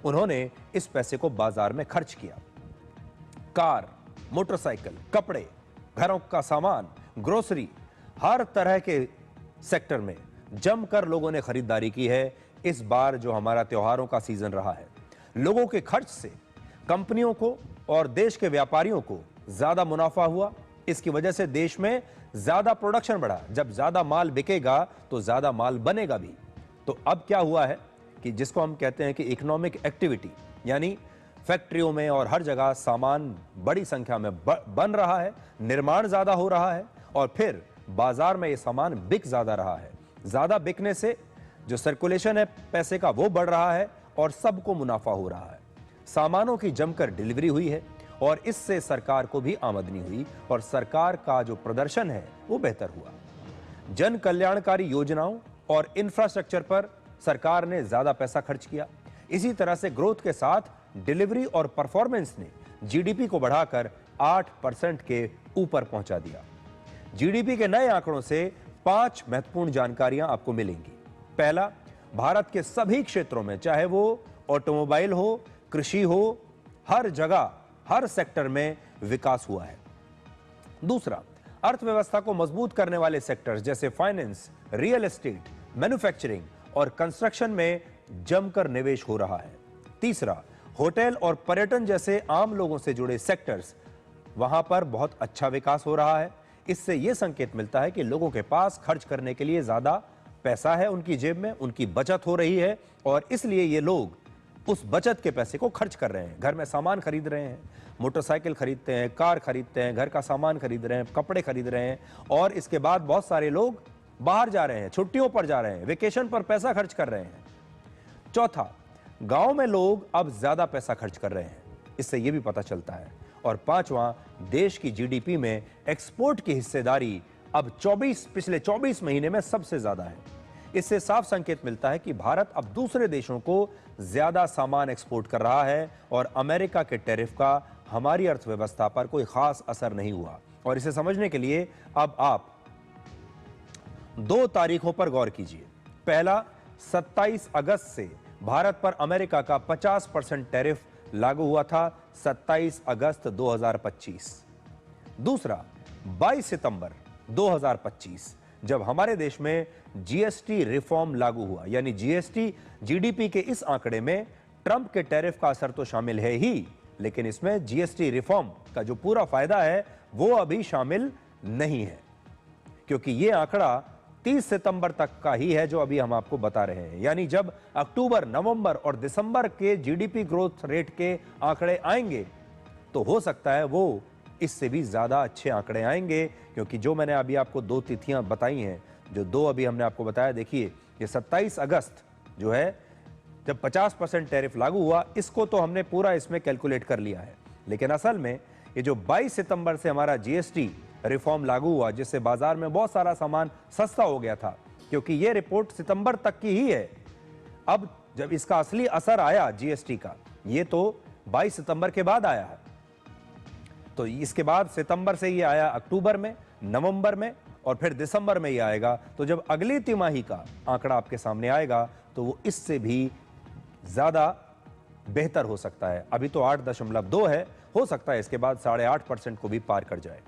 उन्होंने इस पैसे को बाजार में खर्च किया। कार, मोटरसाइकिल, कपड़े, घरों का सामान, ग्रोसरी, हर तरह के सेक्टर में जमकर लोगों ने खरीदारी की है। इस बार जो हमारा त्योहारों का सीजन रहा है, लोगों के खर्च से कंपनियों को और देश के व्यापारियों को ज्यादा मुनाफा हुआ। इसकी वजह से देश में ज्यादा प्रोडक्शन बढ़ा। जब ज्यादा माल बिकेगा तो ज्यादा माल बनेगा भी। तो अब क्या हुआ है कि जिसको हम कहते हैं कि इकोनॉमिक एक्टिविटी, यानी फैक्ट्रियों में और हर जगह सामान बड़ी संख्या में बन रहा है, निर्माण ज्यादा हो रहा है और फिर बाजार में ये सामान बिक ज्यादा रहा है। ज्यादा बिकने से जो सर्कुलेशन है पैसे का वो बढ़ रहा है और सबको मुनाफा हो रहा है। सामानों की जमकर डिलीवरी हुई है और इससे सरकार को भी आमदनी हुई और सरकार का जो प्रदर्शन है वो बेहतर हुआ। जन कल्याणकारी योजनाओं और इंफ्रास्ट्रक्चर पर सरकार ने ज्यादा पैसा खर्च किया। इसी तरह से ग्रोथ के साथ डिलीवरी और परफॉर्मेंस ने जीडीपी को बढ़ाकर 8% के ऊपर पहुंचा दिया। जीडीपी के नए आंकड़ों से 5 महत्वपूर्ण जानकारियां आपको मिलेंगी। पहला, भारत के सभी क्षेत्रों में, चाहे वो ऑटोमोबाइल हो, कृषि हो, हर जगह, हर सेक्टर में विकास हुआ है। दूसरा, अर्थव्यवस्था को मजबूत करने वाले सेक्टर्स जैसे फाइनेंस, रियल एस्टेट, मैन्युफैक्चरिंग और कंस्ट्रक्शन में जमकर निवेश हो रहा है। तीसरा, होटल और पर्यटन जैसे आम लोगों से जुड़े सेक्टर्स, वहां पर बहुत अच्छा विकास हो रहा है। इससे यह संकेत मिलता है कि लोगों के पास खर्च करने के लिए ज्यादा पैसा है, उनकी जेब में, उनकी बचत हो रही है और इसलिए ये लोग उस बचत के पैसे को खर्च कर रहे हैं। घर में सामान खरीद रहे हैं, मोटरसाइकिल खरीदते हैं, कार खरीदते हैं, घर का सामान खरीद रहे हैं, कपड़े खरीद रहे हैं और इसके बाद बहुत सारे लोग बाहर जा रहे हैं, छुट्टियों पर जा रहे हैं, वेकेशन पर पैसा खर्च कर रहे हैं। चौथा, गांव में लोग अब ज्यादा पैसा खर्च कर रहे हैं, इससे यह भी पता चलता है। और पांचवां, देश की जीडीपी में एक्सपोर्ट की हिस्सेदारी अब पिछले 24 महीने में सबसे ज्यादा है। इससे साफ संकेत मिलता है कि भारत अब दूसरे देशों को ज्यादा सामान एक्सपोर्ट कर रहा है और अमेरिका के टैरिफ का हमारी अर्थव्यवस्था पर कोई खास असर नहीं हुआ। और इसे समझने के लिए अब आप 2 तारीखों पर गौर कीजिए। पहला, 27 अगस्त से भारत पर अमेरिका का 50% टैरिफ लागू हुआ था, 27 अगस्त 2025। दूसरा, 22 सितंबर 2025, जब हमारे देश में जीएसटी रिफॉर्म लागू हुआ, यानी जीएसटी जीडीपी के इस आंकड़े में ट्रंप के टैरिफ का असर तो शामिल है ही, लेकिन इसमें जीएसटी रिफॉर्म का जो पूरा फायदा है वो अभी शामिल नहीं है, क्योंकि यह आंकड़ा 30 सितंबर तक का ही है जो अभी हम आपको बता रहे हैं। यानी जब अक्टूबर, नवंबर और दिसंबर के जीडीपी ग्रोथ रेट के आंकड़े आएंगे तो हो सकता है वो इससे भी ज्यादा अच्छे आंकड़े आएंगे, क्योंकि जो मैंने अभी आपको 2 तिथियां बताई हैं, जो 2 अभी हमने आपको बताया, देखिए ये 27 अगस्त जो है जब 50% टैरिफ लागू हुआ, इसको तो हमने पूरा इसमें कैलकुलेट कर लिया है, लेकिन असल में ये जो 22 सितंबर से हमारा जीएसटी रिफॉर्म लागू हुआ, जिससे बाजार में बहुत सारा सामान सस्ता हो गया था, क्योंकि ये रिपोर्ट सितंबर तक की ही है। अब जब इसका असली असर आया जीएसटी का, ये तो 22 सितंबर के बाद आया है, तो इसके बाद सितंबर से ये आया अक्टूबर में, नवंबर में और फिर दिसंबर में ये आएगा। तो जब अगली तिमाही का आंकड़ा आपके सामने आएगा तो वो इससे भी ज्यादा बेहतर हो सकता है। अभी तो 8.2 है, हो सकता है इसके बाद 8.5% को भी पार कर जाए।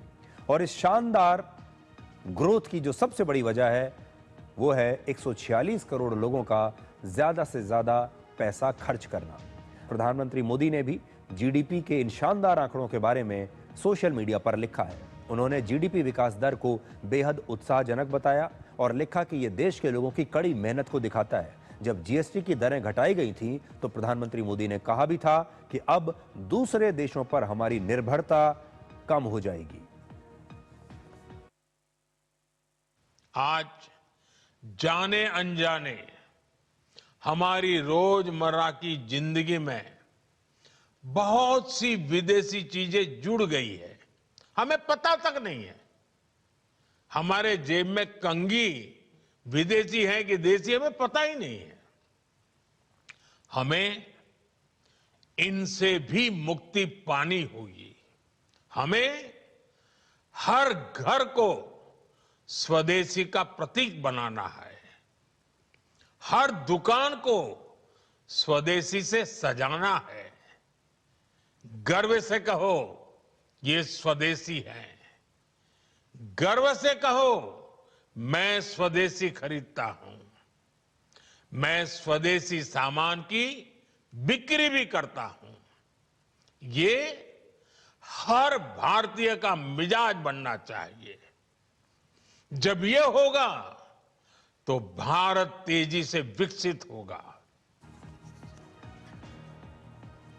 और इस शानदार ग्रोथ की जो सबसे बड़ी वजह है वो है 146 करोड़ लोगों का ज्यादा से ज्यादा पैसा खर्च करना। प्रधानमंत्री मोदी ने भी जीडीपी के इन शानदार आंकड़ों के बारे में सोशल मीडिया पर लिखा है। उन्होंने जीडीपी विकास दर को बेहद उत्साहजनक बताया और लिखा कि यह देश के लोगों की कड़ी मेहनत को दिखाता है। जब जीएसटी की दरें घटाई गई थी तो प्रधानमंत्री मोदी ने कहा भी था कि अब दूसरे देशों पर हमारी निर्भरता कम हो जाएगी। आज जाने अनजाने हमारी रोजमर्रा की जिंदगी में बहुत सी विदेशी चीजें जुड़ गई है, हमें पता तक नहीं है। हमारे जेब में कंघी विदेशी है कि देसी, हमें पता ही नहीं है। हमें इनसे भी मुक्ति पानी होगी। हमें हर घर को स्वदेशी का प्रतीक बनाना है, हर दुकान को स्वदेशी से सजाना है। गर्व से कहो ये स्वदेशी है, गर्व से कहो मैं स्वदेशी खरीदता हूं, मैं स्वदेशी सामान की बिक्री भी करता हूं। ये हर भारतीय का मिजाज बनना चाहिए। जब ये होगा तो भारत तेजी से विकसित होगा।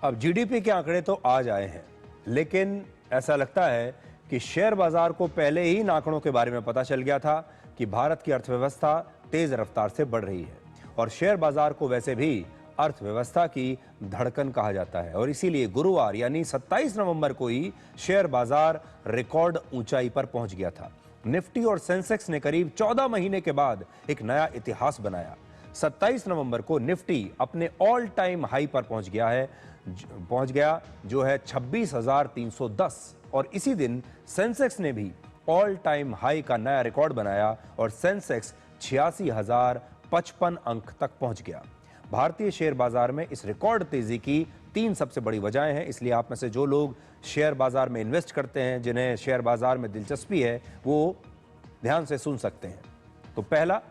अब जीडीपी के आंकड़े तो आज आए हैं, लेकिन ऐसा लगता है कि शेयर बाजार को पहले ही इन आंकड़ों के बारे में पता चल गया था कि भारत की अर्थव्यवस्था तेज रफ्तार से बढ़ रही है। और शेयर बाजार को वैसे भी अर्थव्यवस्था की धड़कन कहा जाता है और इसीलिए गुरुवार यानी 27 नवंबर को ही शेयर बाजार रिकॉर्ड ऊंचाई पर पहुंच गया था। निफ्टी और सेंसेक्स ने करीब 14 महीने के बाद एक नया इतिहास बनाया। 27 नवंबर को निफ्टी अपने ऑल टाइम हाई पर पहुंच गया जो है 26,310 और इसी दिन सेंसेक्स ने भी ऑल टाइम हाई का नया रिकॉर्ड बनाया और सेंसेक्स 86,055 अंक तक पहुंच गया। भारतीय शेयर बाजार में इस रिकॉर्ड तेजी की 3 सबसे बड़ी वजहें हैं, इसलिए आप में से जो लोग शेयर बाजार में इन्वेस्ट करते हैं, जिन्हें शेयर बाजार में दिलचस्पी है, वो ध्यान से सुन सकते हैं। तो पहला,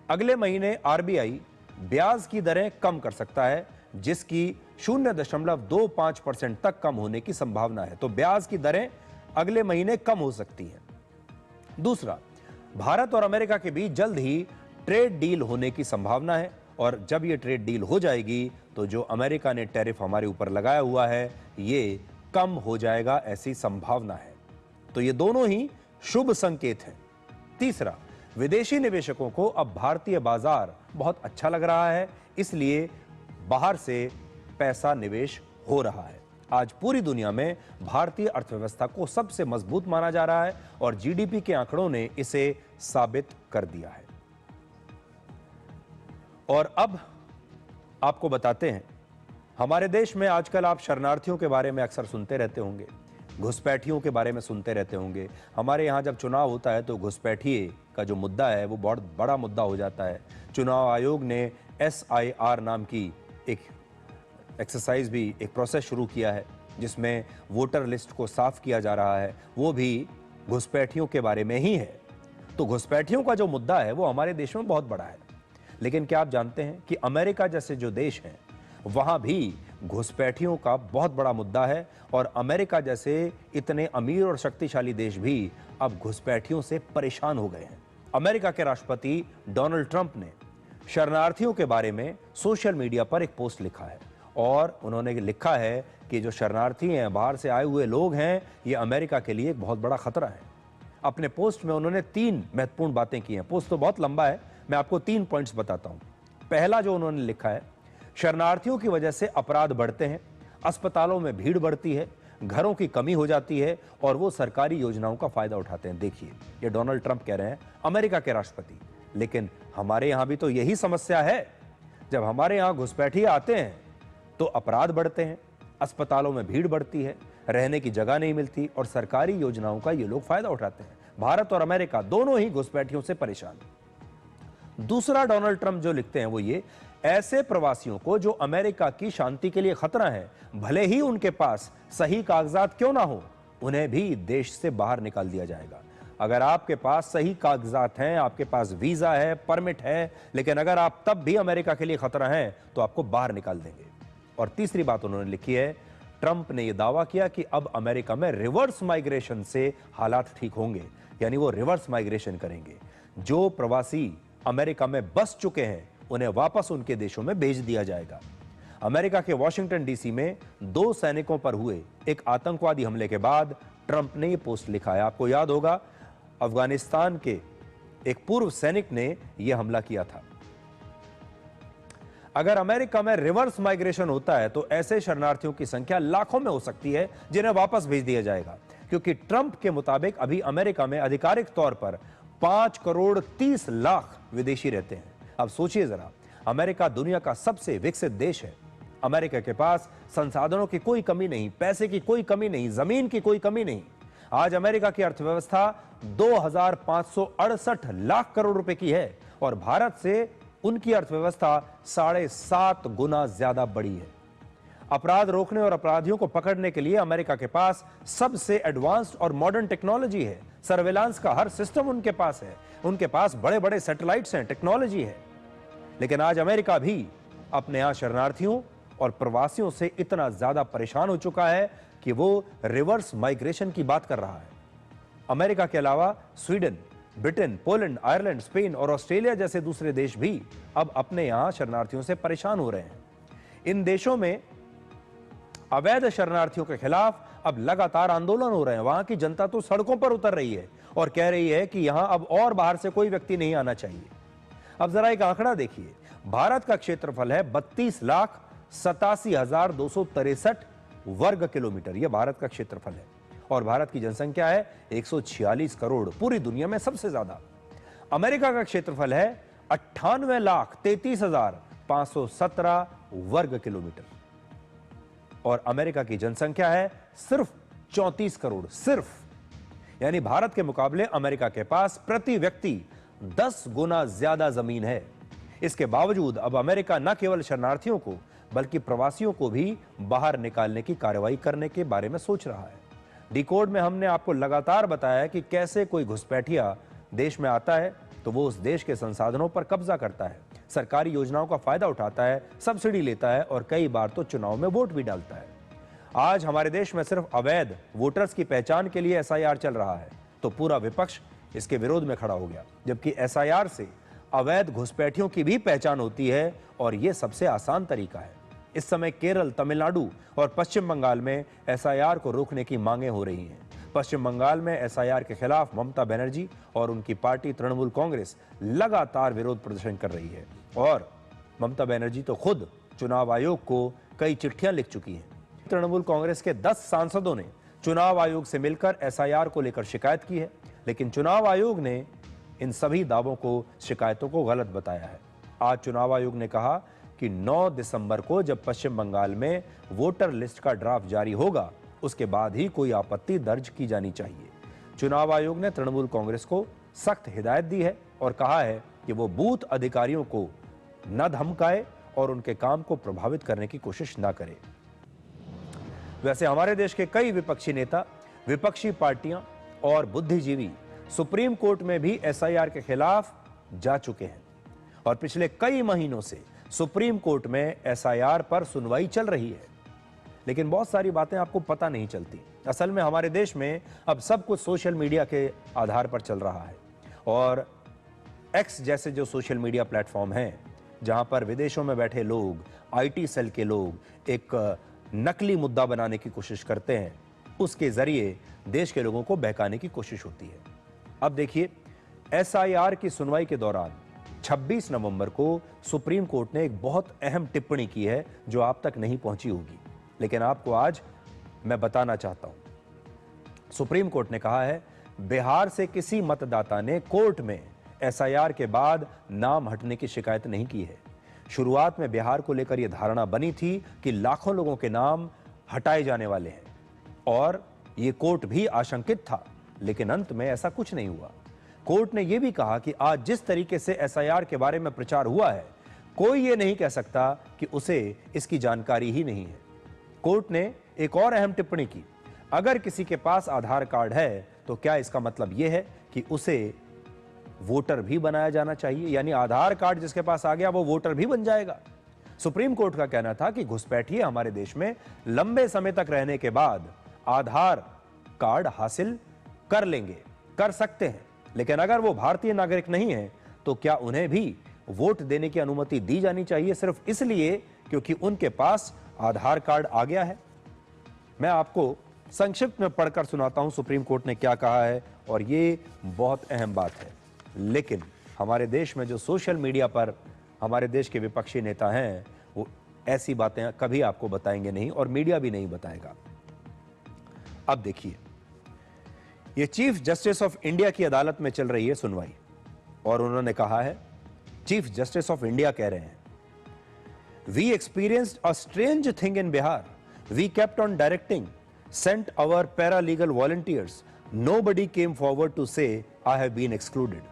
अगले महीने आरबीआई ब्याज की दरें कम कर सकता है, जिसकी 0.25% तक कम होने की संभावना है। तो ब्याज की दरें अगले महीने कम हो सकती हैं। दूसरा, भारत और अमेरिका के बीच जल्द ही ट्रेड डील होने की संभावना है, और जब यह ट्रेड डील हो जाएगी तो जो अमेरिका ने टैरिफ हमारे ऊपर लगाया हुआ है ये कम हो जाएगा, ऐसी संभावना है। तो ये दोनों ही शुभ संकेत हैं। तीसरा, विदेशी निवेशकों को अब भारतीय बाजार बहुत अच्छा लग रहा है, इसलिए बाहर से पैसा निवेश हो रहा है। आज पूरी दुनिया में भारतीय अर्थव्यवस्था को सबसे मजबूत माना जा रहा है और जीडीपी के आंकड़ों ने इसे साबित कर दिया है। और अब आपको बताते हैं, हमारे देश में आजकल आप शरणार्थियों के बारे में अक्सर सुनते रहते होंगे, घुसपैठियों के बारे में सुनते रहते होंगे। हमारे यहाँ जब चुनाव होता है तो घुसपैठिए का जो मुद्दा है वो बहुत बड़ा मुद्दा हो जाता है। चुनाव आयोग ने SIR नाम की एक एक्सरसाइज भी, एक प्रोसेस शुरू किया है जिसमें वोटर लिस्ट को साफ किया जा रहा है, वो भी घुसपैठियों के बारे में ही है। तो घुसपैठियों का जो मुद्दा है वो हमारे देश में बहुत बड़ा है। लेकिन क्या आप जानते हैं कि अमेरिका जैसे जो देश हैं वहां भी घुसपैठियों का बहुत बड़ा मुद्दा है, और अमेरिका जैसे इतने अमीर और शक्तिशाली देश भी अब घुसपैठियों से परेशान हो गए हैं। अमेरिका के राष्ट्रपति डोनाल्ड ट्रंप ने शरणार्थियों के बारे में सोशल मीडिया पर एक पोस्ट लिखा है, और उन्होंने लिखा है कि जो शरणार्थी हैं, बाहर से आए हुए लोग हैं, ये अमेरिका के लिए एक बहुत बड़ा खतरा है। अपने पोस्ट में उन्होंने 3 महत्वपूर्ण बातें की हैं। पोस्ट तो बहुत लंबा है, मैं आपको 3 पॉइंट्स बताता हूं। पहला जो उन्होंने लिखा है, शरणार्थियों की वजह से अपराध बढ़ते हैं, अस्पतालों में भीड़ बढ़ती है, घरों की कमी हो जाती है और वो सरकारी योजनाओं का फायदा उठाते हैं। देखिए, ये डोनाल्ड ट्रंप कह रहे हैं, अमेरिका के राष्ट्रपति। लेकिन हमारे यहां भी तो यही समस्या है। जब हमारे यहां घुसपैठिए आते हैं तो अपराध बढ़ते हैं, अस्पतालों में भीड़ बढ़ती है, रहने की जगह नहीं मिलती और सरकारी योजनाओं का ये लोग फायदा उठाते हैं। भारत और अमेरिका दोनों ही घुसपैठियों से परेशान। दूसरा डोनाल्ड ट्रंप जो लिखते हैं वो ये, ऐसे प्रवासियों को जो अमेरिका की शांति के लिए खतरा है, भले ही उनके पास सही कागजात क्यों ना हो, उन्हें भी देश से बाहर निकाल दिया जाएगा। अगर आपके पास सही कागजात हैं, आपके पास वीजा है, परमिट है, लेकिन अगर आप तब भी अमेरिका के लिए खतरा हैं तो आपको बाहर निकाल देंगे। और तीसरी बात उन्होंने लिखी है, ट्रंप ने यह दावा किया कि अब अमेरिका में रिवर्स माइग्रेशन से हालात ठीक होंगे, यानी वो रिवर्स माइग्रेशन करेंगे। जो प्रवासी अमेरिका में बस चुके हैं उन्हें वापस उनके देशों में भेज दिया जाएगा। अमेरिका के वॉशिंगटन डीसी में 2 सैनिकों पर हुए एक आतंकवादी हमले के बाद ट्रंप ने यह पोस्ट लिखा है। आपको याद होगा, अफगानिस्तान के एक पूर्व सैनिक ने यह हमला किया था। अगर अमेरिका में रिवर्स माइग्रेशन होता है तो ऐसे शरणार्थियों की संख्या लाखों में हो सकती है जिन्हें वापस भेज दिया जाएगा, क्योंकि ट्रंप के मुताबिक अभी अमेरिका में आधिकारिक तौर पर 5 करोड़ 30 लाख विदेशी रहते हैं। अब सोचिए जरा, अमेरिका दुनिया का सबसे विकसित देश है। अमेरिका के पास संसाधनों की कोई कमी नहीं, पैसे की कोई कमी नहीं, जमीन की कोई कमी नहीं। आज अमेरिका की अर्थव्यवस्था 2568 लाख करोड़ रुपए की है और भारत से उनकी अर्थव्यवस्था 7.5 गुना ज्यादा बड़ी है। अपराध रोकने और अपराधियों को पकड़ने के लिए अमेरिका के पास सबसे एडवांस्ड और मॉडर्न टेक्नोलॉजी है। सर्वेलांस का हर सिस्टम उनके पास है, उनके पास बड़े बड़े सैटेलाइट्स हैं, टेक्नोलॉजी है। लेकिन आज अमेरिका भी अपने यहां शरणार्थियों और प्रवासियों से इतना ज्यादा परेशान हो चुका है कि वो रिवर्स माइग्रेशन की बात कर रहा है। अमेरिका के अलावा Sweden, Britain, Poland, Ireland, Spain और ऑस्ट्रेलिया जैसे दूसरे देश भी अब अपने यहां शरणार्थियों से परेशान हो रहे हैं। इन देशों में अवैध शरणार्थियों के खिलाफ अब लगातार आंदोलन हो रहे हैं। वहां की जनता तो सड़कों पर उतर रही है और कह रही है कि यहां अब और बाहर से कोई व्यक्ति नहीं आना चाहिए। अब जरा एक आंकड़ा देखिए, भारत का क्षेत्रफल है 32,87,263 वर्ग किलोमीटर, यह भारत का क्षेत्रफल है और भारत की जनसंख्या है 146 करोड़, पूरी दुनिया में सबसे ज्यादा। अमेरिका का क्षेत्रफल है 98,33,517 वर्ग किलोमीटर और अमेरिका की जनसंख्या है सिर्फ 34 करोड़, सिर्फ। यानी भारत के मुकाबले अमेरिका के पास प्रति व्यक्ति 10 गुना ज्यादा जमीन है। इसके बावजूद अब अमेरिका न केवल शरणार्थियों को बल्कि प्रवासियों को भी बाहर निकालने की कार्रवाई करने के बारे में सोच रहा है। डिकोड में हमने आपको लगातार बताया कि कैसे कोई घुसपैठिया देश में आता है तो वो उस देश के संसाधनों पर कब्जा करता है, सरकारी योजनाओं का फायदा उठाता है, सब्सिडी लेता है और कई बार तो चुनाव में वोट भी डालता है। आज हमारे देश में सिर्फ अवैध वोटर्स की पहचान के लिए एसआईआर चल रहा है तो पूरा विपक्ष इसके विरोध में खड़ा हो गया, जबकि एसआईआर से अवैध घुसपैठियों की भी पहचान होती है और यह सबसे आसान तरीका है। इस समय केरल, तमिलनाडु और पश्चिम बंगाल में एसआईआर को रोकने की मांगें हो रही हैं। पश्चिम बंगाल में एसआईआर के खिलाफ ममता बनर्जी और उनकी पार्टी तृणमूल कांग्रेस लगातार विरोध प्रदर्शन कर रही है और ममता बनर्जी तो खुद चुनाव आयोग को कई चिट्ठियां लिख चुकी हैं। तृणमूल कांग्रेस के 10 सांसदों ने चुनाव आयोग से मिलकर एसआईआर को लेकर शिकायत की है, लेकिन चुनाव आयोग ने इन सभी दावों को, शिकायतों को गलत बताया है। आज चुनाव आयोग ने कहा कि 9 दिसंबर को जब पश्चिम बंगाल में वोटर लिस्ट का ड्राफ्ट जारी होगा उसके बाद ही कोई आपत्ति दर्ज की जानी चाहिए। चुनाव आयोग ने तृणमूल कांग्रेस को सख्त हिदायत दी है और कहा है कि वो बूथ अधिकारियों को न धमकाए और उनके काम को प्रभावित करने की कोशिश न करे। वैसे हमारे देश के कई विपक्षी नेता, विपक्षी पार्टियां और बुद्धिजीवी सुप्रीम कोर्ट में भी एसआईआर के खिलाफ जा चुके हैं और पिछले कई महीनों से सुप्रीम कोर्ट में एसआईआर पर सुनवाई चल रही है, लेकिन बहुत सारी बातें आपको पता नहीं चलती। असल में हमारे देश में अब सब कुछ सोशल मीडिया के आधार पर चल रहा है और एक्स जैसे जो सोशल मीडिया प्लेटफॉर्म हैं, जहां पर विदेशों में बैठे लोग, आईटी सेल के लोग एक नकली मुद्दा बनाने की कोशिश करते हैं, उसके जरिए देश के लोगों को बहकाने की कोशिश होती है। अब देखिए, एसआईआर की सुनवाई के दौरान 26 नवंबर को सुप्रीम कोर्ट ने एक बहुत अहम टिप्पणी की है जो आप तक नहीं पहुंची होगी, लेकिन आपको आज मैं बताना चाहता हूं। सुप्रीम कोर्ट ने कहा है, बिहार से किसी मतदाता ने कोर्ट में एसआईआर के बाद नाम हटने की शिकायत नहीं की है। शुरुआत में बिहार को लेकर यह धारणा बनी थी कि लाखों लोगों के नाम हटाए जाने वाले हैं और यह कोर्ट भी आशंकित था, लेकिन अंत में ऐसा कुछ नहीं हुआ। कोर्ट ने यह भी कहा कि आज जिस तरीके से एसआईआर के बारे में प्रचार हुआ है, कोई यह नहीं कह सकता कि उसे इसकी जानकारी ही नहीं है। कोर्ट ने एक और अहम टिप्पणी की, अगर किसी के पास आधार कार्ड है तो क्या इसका मतलब यह है कि उसे वोटर भी बनाया जाना चाहिए, यानी आधार कार्ड जिसके पास आ गया वो वोटर भी बन जाएगा। सुप्रीम कोर्ट का कहना था कि घुसपैठिए हमारे देश में लंबे समय तक रहने के बाद आधार कार्ड हासिल कर लेंगे, कर सकते हैं, लेकिन अगर वो भारतीय नागरिक नहीं है तो क्या उन्हें भी वोट देने की अनुमति दी जानी चाहिए सिर्फ इसलिए क्योंकि उनके पास आधार कार्ड आ गया है। मैं आपको संक्षिप्त में पढ़कर सुनाता हूं सुप्रीम कोर्ट ने क्या कहा है और ये बहुत अहम बात है। लेकिन हमारे देश में जो सोशल मीडिया पर हमारे देश के विपक्षी नेता हैं वो ऐसी बातें कभी आपको बताएंगे नहीं और मीडिया भी नहीं बताएगा। अब देखिए, ये चीफ जस्टिस ऑफ इंडिया की अदालत में चल रही है सुनवाई और उन्होंने कहा है, चीफ जस्टिस ऑफ इंडिया कह रहे हैं, we experienced a strange thing in Bihar, we kept on directing, sent our paralegal volunteers, nobody came forward to say I have been excluded.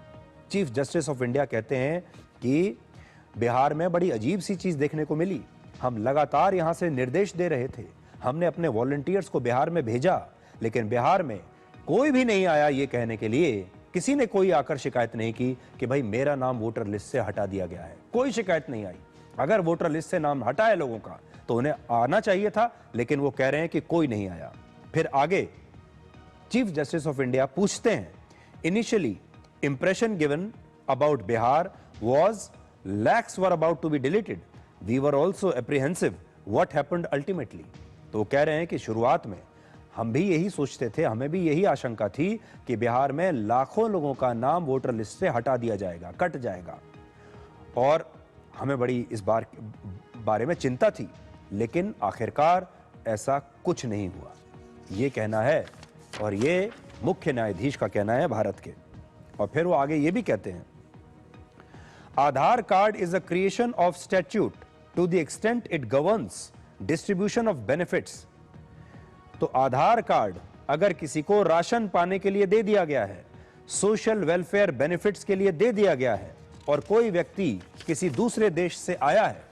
Chief justice of India कहते हैं कि बिहार में बड़ी अजीब सी चीज देखने को मिली। हम लगातार यहां से निर्देश दे रहे थे, हमने अपने वॉलंटियर्स को बिहार में भेजा, लेकिन बिहार में कोई भी नहीं आया ये कहने के लिए, किसी ने कोई आकर शिकायत नहीं की कि भाई मेरा नाम वोटर लिस्ट से हटा दिया गया है। कोई शिकायत नहीं आई। अगर वोटर लिस्ट से नाम हटा है लोगों का तो उन्हें आना चाहिए था, लेकिन वो कह रहे हैं कि कोई नहीं आया। फिर आगे चीफ जस्टिस ऑफ इंडिया पूछते हैं, initially impression given about Bihar was lakhs were about to be deleted. We were also apprehensive. What happened ultimately? तो कह रहे हैं कि शुरुआत में हम भी यही सोचते थे, हमें भी यही आशंका थी कि बिहार में लाखों लोगों का नाम वोटर लिस्ट से हटा दिया जाएगा, कट जाएगा, और हमें बड़ी इस बारे में चिंता थी, लेकिन आखिरकार ऐसा कुछ नहीं हुआ। ये कहना है और ये मुख्य न्यायाधीश का कहना है भारत के। और फिर वो आगे ये भी कहते हैं, Aadhaar card is a creation of statute to the extent it governs distribution of benefits. तो आधार कार्ड अगर किसी को राशन पाने के लिए दे दिया गया है, सोशल वेलफेयर बेनिफिट्स के लिए दे दिया गया है, और कोई व्यक्ति किसी दूसरे देश से आया है,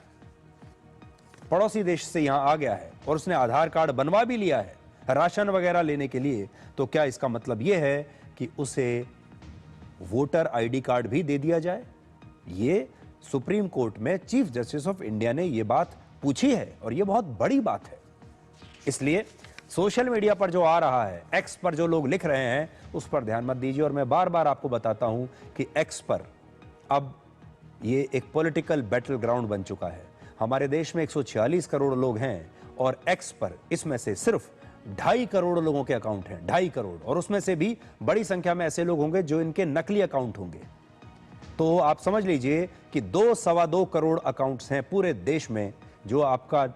पड़ोसी देश से यहां आ गया है और उसने आधार कार्ड बनवा भी लिया है राशन वगैरह लेने के लिए, तो क्या इसका मतलब यह है कि उसे वोटर आईडी कार्ड भी दे दिया जाए? ये सुप्रीम कोर्ट में चीफ जस्टिस ऑफ इंडिया ने यह बात पूछी है और यह बहुत बड़ी बात है। इसलिए सोशल मीडिया पर जो आ रहा है, एक्स पर जो लोग लिख रहे हैं, उस पर ध्यान मत दीजिए। और मैं बार बार आपको बताता हूं कि एक्स पर अब ये एक पॉलिटिकल बैटल ग्राउंड बन चुका है। हमारे देश में 146 करोड़ लोग हैं और एक्स पर इसमें से सिर्फ 2.5 करोड़ लोगों के अकाउंट हैं, 2.5 करोड़, और उसमें से भी बड़ी संख्या में ऐसे लोग होंगे जो इनके नकली अकाउंट होंगे। तो आप समझ लीजिए कि 2-2.25 करोड़ अकाउंट्स हैं पूरे देश में, जो आपका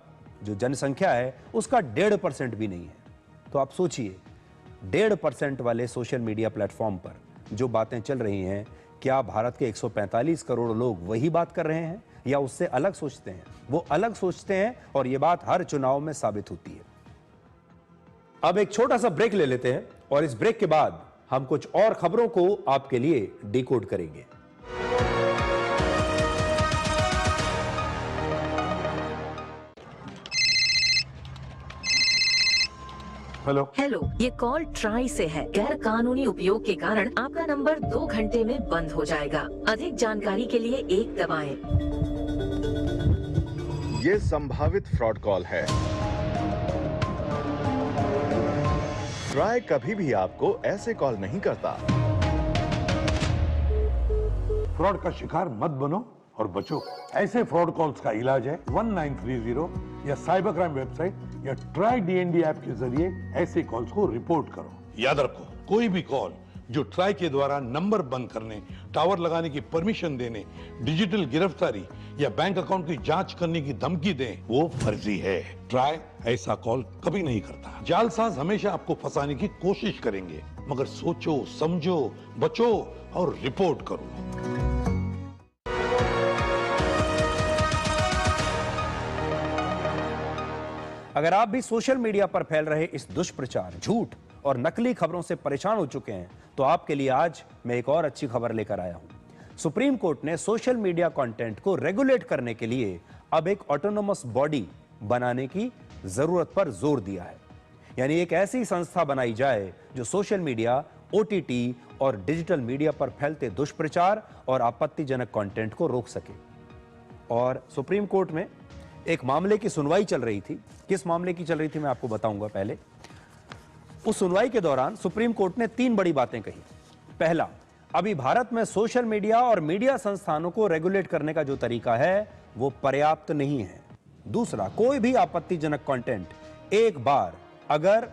जो जनसंख्या है उसका 1.5% भी नहीं है। तो आप सोचिए 1.5% वाले सोशल मीडिया प्लेटफॉर्म पर जो बातें चल रही हैं, क्या भारत के 145 करोड़ लोग वही बात कर रहे हैं या उससे अलग सोचते हैं? वो अलग सोचते हैं और ये बात हर चुनाव में साबित होती है। अब एक छोटा सा ब्रेक ले लेते हैं और इस ब्रेक के बाद हम कुछ और खबरों को आपके लिए डिकोड करेंगे। हेलो, ये कॉल ट्राई से है। गैर कानूनी उपयोग के कारण आपका नंबर 2 घंटे में बंद हो जाएगा। अधिक जानकारी के लिए 1 दबाएं। ये संभावित फ्रॉड कॉल है। ट्राई कभी भी आपको ऐसे कॉल नहीं करता। फ्रॉड का शिकार मत बनो और बचो। ऐसे फ्रॉड कॉल्स का इलाज है 1930 या साइबर क्राइम वेबसाइट या ट्राई डीएनडी ऐप के जरिए ऐसे कॉल्स को रिपोर्ट करो। याद रखो, कोई भी कॉल जो ट्राई के द्वारा नंबर बंद करने, टावर लगाने की परमिशन देने, डिजिटल गिरफ्तारी या बैंक अकाउंट की जांच करने की धमकी दे, वो फर्जी है। ट्राई ऐसा कॉल कभी नहीं करता। जालसाज हमेशा आपको फंसाने की कोशिश करेंगे, मगर सोचो, समझो, बचो और रिपोर्ट करो। अगर आप भी सोशल मीडिया पर फैल रहे इस दुष्प्रचार, झूठ और नकली खबरों से परेशान हो चुके हैं, तो आपके लिए आज मैं एक और अच्छी खबर लेकर आया हूं। सुप्रीम कोर्ट ने सोशल मीडिया कंटेंट को रेगुलेट करने के लिए अब एक ऑटोनोमस बॉडी बनाने की जरूरत पर जोर दिया है। यानी एक ऐसी संस्था बनाई जाए जो सोशल मीडिया, ओटीटी और डिजिटल मीडिया पर फैलते दुष्प्रचार और आपत्तिजनक कंटेंट को रोक सके। और सुप्रीम कोर्ट में एक मामले की सुनवाई चल रही थी। किस मामले की चल रही थी मैं आपको बताऊंगा। पहले उस सुनवाई के दौरान सुप्रीम कोर्ट ने 3 बड़ी बातें कही। पहला, अभी भारत में सोशल मीडिया और मीडिया संस्थानों को रेगुलेट करने का जो तरीका है वो पर्याप्त नहीं है। दूसरा, कोई भी आपत्तिजनक कंटेंट एक बार अगर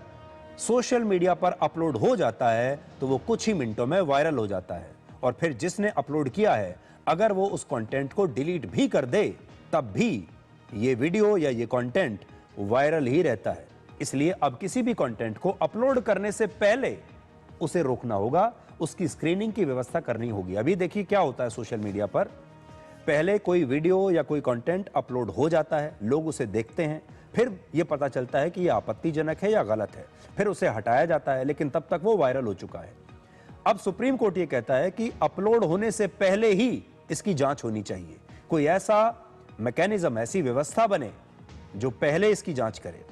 सोशल मीडिया पर अपलोड हो जाता है तो वो कुछ ही मिनटों में वायरल हो जाता है, और फिर जिसने अपलोड किया है अगर वो उस कंटेंट को डिलीट भी कर दे तब भी ये वीडियो या ये कंटेंट वायरल ही रहता है। इसलिए अब किसी भी कंटेंट को अपलोड करने से पहले उसे रोकना होगा, उसकी स्क्रीनिंग की व्यवस्था करनी होगी। अभी देखिए क्या होता है सोशल मीडिया पर, पहले कोई वीडियो या कोई कंटेंट अपलोड हो जाता है, लोग उसे देखते हैं, फिर यह पता चलता है कि यह आपत्तिजनक है या गलत है, फिर उसे हटाया जाता है, लेकिन तब तक वो वायरल हो चुका है। अब सुप्रीम कोर्ट ये कहता है कि अपलोड होने से पहले ही इसकी जांच होनी चाहिए। कोई ऐसा मैकेनिज्म, ऐसी व्यवस्था बने जो पहले इसकी जांच करे।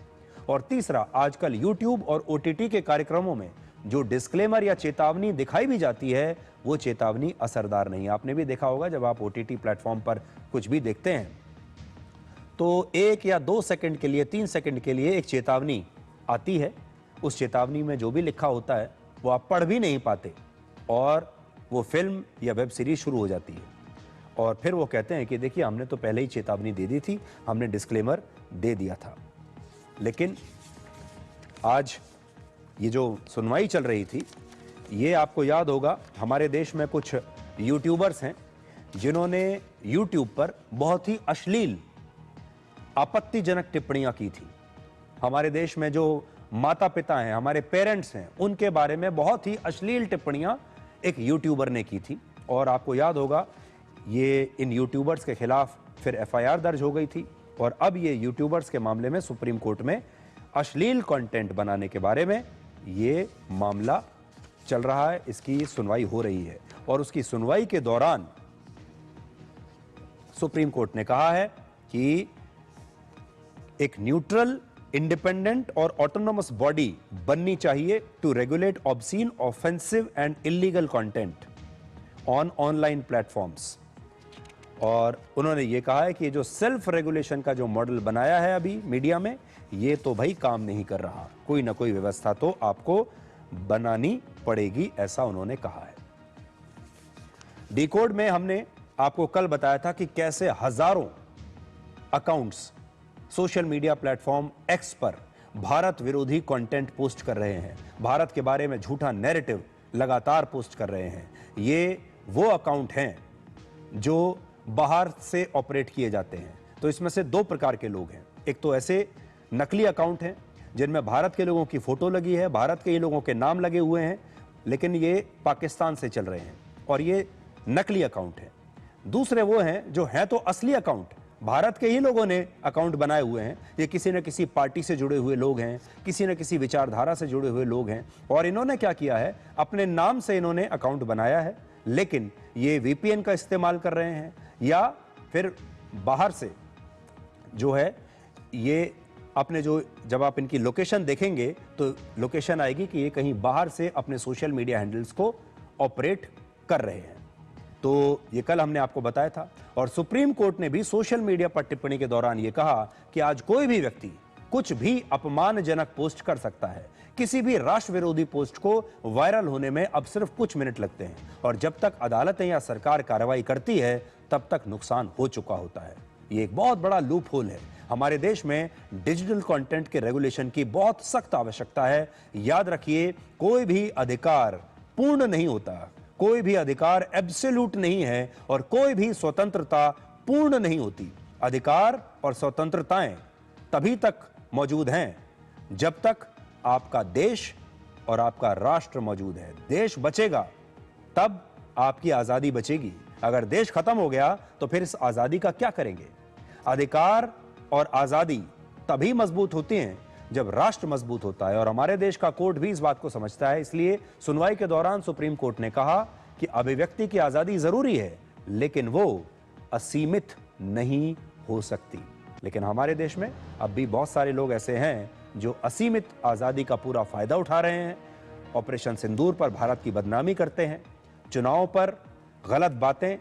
और तीसरा, आजकल YouTube और OTT के कार्यक्रमों में जो डिस्क्लेमर या चेतावनी दिखाई भी जाती है वो चेतावनी असरदार नहीं है। आपने भी देखा होगा जब आप OTT प्लेटफॉर्म पर कुछ भी देखते हैं तो 1 या 2 सेकंड के लिए, 3 सेकंड के लिए एक चेतावनी आती है। उस चेतावनी में जो भी लिखा होता है वो आप पढ़ भी नहीं पाते और वो फिल्म या वेब सीरीज शुरू हो जाती है। और फिर वो कहते हैं कि देखिए हमने तो पहले ही चेतावनी दे दी थी, हमने डिस्क्लेमर दे दिया था। लेकिन आज ये जो सुनवाई चल रही थी, ये आपको याद होगा हमारे देश में कुछ यूट्यूबर्स हैं जिन्होंने यूट्यूब पर बहुत ही अश्लील, आपत्तिजनक टिप्पणियां की थी। हमारे देश में जो माता पिता हैं, हमारे पेरेंट्स हैं, उनके बारे में बहुत ही अश्लील टिप्पणियां एक यूट्यूबर ने की थी। और आपको याद होगा ये इन यूट्यूबर्स के खिलाफ फिर एफआईआर दर्ज हो गई थी और अब ये यूट्यूबर्स के मामले में सुप्रीम कोर्ट में अश्लील कंटेंट बनाने के बारे में ये मामला चल रहा है, इसकी सुनवाई हो रही है। और उसकी सुनवाई के दौरान सुप्रीम कोर्ट ने कहा है कि एक न्यूट्रल, इंडिपेंडेंट और ऑटोनोमस बॉडी बननी चाहिए to regulate obscene, offensive and illegal content on online platforms. और उन्होंने ये कहा है कि जो सेल्फ रेगुलेशन का जो मॉडल बनाया है अभी मीडिया में, ये तो भाई काम नहीं कर रहा, कोई ना कोई व्यवस्था तो आपको बनानी पड़ेगी, ऐसा उन्होंने कहा है। डिकोड में हमने आपको कल बताया था कि कैसे हजारों accounts social media platform x पर भारत विरोधी कंटेंट पोस्ट कर रहे हैं, भारत के बारे में झूठा नैरेटिव लगातार पोस्ट कर रहे हैं। ये वो अकाउंट हैं जो बाहर से ऑपरेट किए जाते हैं। तो इसमें से दो प्रकार के लोग हैं। एक तो ऐसे नकली अकाउंट हैं जिनमें भारत के लोगों की फोटो लगी है, भारत के ही लोगों के नाम लगे हुए हैं, लेकिन ये पाकिस्तान से चल रहे हैं और ये नकली अकाउंट है। दूसरे वो हैं जो हैं तो असली अकाउंट, भारत के ही लोगों ने अकाउंट बनाए हुए हैं, ये किसी न किसी पार्टी से जुड़े हुए लोग हैं, किसी न किसी विचारधारा से जुड़े हुए लोग हैं, और इन्होंने क्या किया है, अपने नाम से इन्होंने अकाउंट बनाया है, लेकिन ये वीपीएन का इस्तेमाल कर रहे हैं या फिर बाहर से जो है ये अपने जो, जब आप इनकी लोकेशन देखेंगे तो लोकेशन आएगी कि ये कहीं बाहर से अपने सोशल मीडिया हैंडल्स को ऑपरेट कर रहे हैं। तो ये कल हमने आपको बताया था। और सुप्रीम कोर्ट ने भी सोशल मीडिया पर टिप्पणी के दौरान ये कहा कि आज कोई भी व्यक्ति कुछ भी अपमानजनक पोस्ट कर सकता है। किसी भी राष्ट्र विरोधी पोस्ट को वायरल होने में अब सिर्फ कुछ मिनट लगते हैं और जब तक अदालतें या सरकार कार्रवाई करती है तब तक नुकसान हो चुका होता है। ये एक बहुत बड़ा लूप होल है। हमारे देश में डिजिटल कंटेंट के रेगुलेशन की बहुत सख्त आवश्यकता है। याद रखिए, कोई भी अधिकार पूर्ण नहीं होता, कोई भी अधिकार एब्सोल्यूट नहीं है और कोई भी स्वतंत्रता पूर्ण नहीं होती। अधिकार और स्वतंत्रताएं तभी तक मौजूद हैं जब तक आपका देश और आपका राष्ट्र मौजूद है। देश बचेगा तब आपकी आजादी बचेगी। अगर देश खत्म हो गया तो फिर इस आजादी का क्या करेंगे? अधिकार और आजादी तभी मजबूत होती हैं जब राष्ट्र मजबूत होता है, और हमारे देश का कोर्ट भी इस बात को समझता है। इसलिए सुनवाई के दौरान सुप्रीम कोर्ट ने कहा कि अभिव्यक्ति की आजादी जरूरी है लेकिन वो असीमित नहीं हो सकती। लेकिन हमारे देश में अब भी बहुत सारे लोग ऐसे हैं जो असीमित आजादी का पूरा फायदा उठा रहे हैं। ऑपरेशन सिंदूर पर भारत की बदनामी करते हैं, चुनाव पर गलत बातें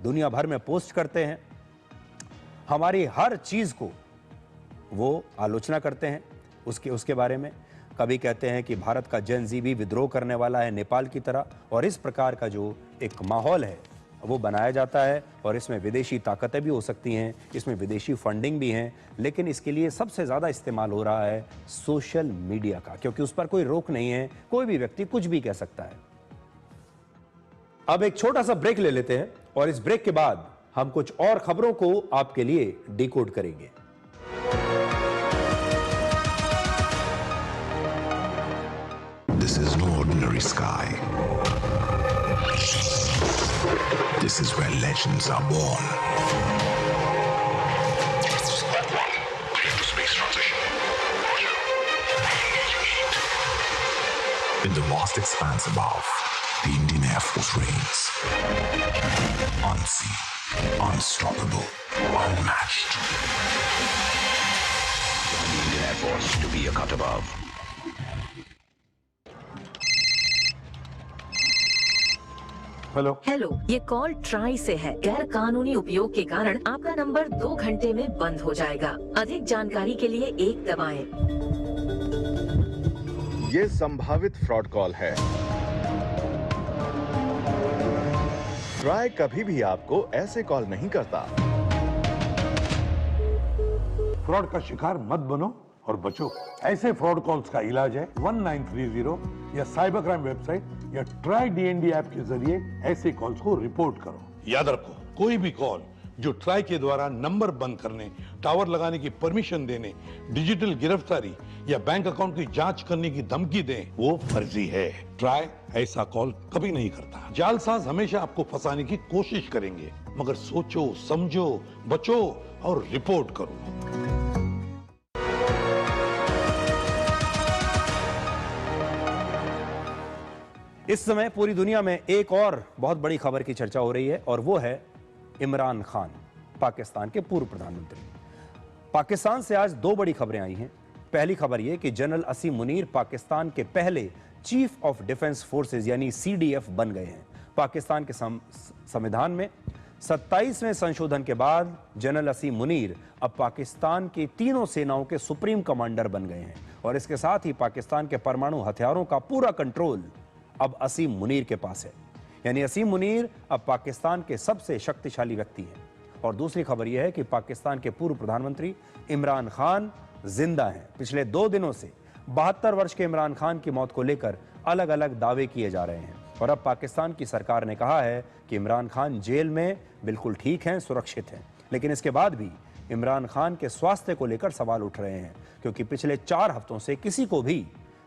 दुनिया भर में पोस्ट करते हैं, हमारी हर चीज को वो आलोचना करते हैं उसके बारे में। कभी कहते हैं कि भारत का जेन ज़ी भी विद्रोह करने वाला है नेपाल की तरह, और इस प्रकार का जो एक माहौल है वो बनाया जाता है और इसमें विदेशी ताकतें भी हो सकती हैं, इसमें विदेशी फंडिंग भी हैं, लेकिन इसके लिए सबसे ज़्यादा इस्तेमाल हो रहा है सोशल मीडिया का, क्योंकि उस पर कोई रोक नहीं है, कोई भी व्यक्ति कुछ भी कह सकता है। अब एक छोटा सा ब्रेक ले लेते हैं और इस ब्रेक के बाद हम कुछ और खबरों को आपके लिए डिकोड करेंगे। This is no ordinary sky. This is where legends are born. Space transition. In the vast expanse above, the Indian Air Force reigns. Unseen, unstoppable, unmatched. The Indian Air Force to be a cut above. Hello, ये call try से है। गैर कानूनी उपयोग के कारण आपका number 2 घंटे में बंद हो जाएगा। अधिक जानकारी के लिए 1 दबाएं। ये संभावित फ्रॉड कॉल है। ट्राई कभी भी आपको ऐसे कॉल नहीं करता। फ्रॉड का शिकार मत बनो और बचो। ऐसे फ्रॉड कॉल्स का इलाज है 1930 या साइबर क्राइम वेबसाइट या ट्राई डीएनडी ऐप के जरिए ऐसे कॉल्स को रिपोर्ट करो। याद रखो, कोई भी कॉल जो ट्राई के द्वारा नंबर बंद करने, टावर लगाने की परमिशन देने, डिजिटल गिरफ्तारी या बैंक अकाउंट की जांच करने की धमकी दे, वो फर्जी है। ट्राई ऐसा कॉल कभी नहीं करता। जालसाज हमेशा आपको फंसाने की कोशिश करेंगे, मगर सोचो, समझो, बचो और रिपोर्ट करो। इस समय पूरी दुनिया में एक और बहुत बड़ी खबर की चर्चा हो रही है और वो है इमरान खान, पाकिस्तान के पूर्व प्रधानमंत्री। पाकिस्तान से आज 2 बड़ी खबरें आई हैं। पहली खबर यह कि जनरल असीम मुनीर पाकिस्तान के पहले चीफ ऑफ डिफेंस फोर्सेस यानी सीडीएफ बन गए हैं। पाकिस्तान के संविधान में 27वें संशोधन के बाद जनरल असीम मुनीर अब पाकिस्तान की तीनों सेनाओं के सुप्रीम कमांडर बन गए हैं और इसके साथ ही पाकिस्तान के परमाणु हथियारों का पूरा कंट्रोल अब असीम मुनीर के पास है। यानी असीम मुनीर अब पाकिस्तान के सबसे शक्तिशाली व्यक्ति हैं। और दूसरी खबर यह है कि पाकिस्तान के पूर्व प्रधानमंत्री इमरान खान जिंदा हैं। पिछले 2 दिनों से 72 वर्ष के इमरान खान की मौत को लेकर अलग अलग दावे किए जा रहे हैं और अब पाकिस्तान की सरकार ने कहा है कि इमरान खान जेल में बिल्कुल ठीक हैं, सुरक्षित हैं। लेकिन इसके बाद भी इमरान खान के स्वास्थ्य को लेकर सवाल उठ रहे हैं क्योंकि पिछले 4 हफ्तों से किसी को भी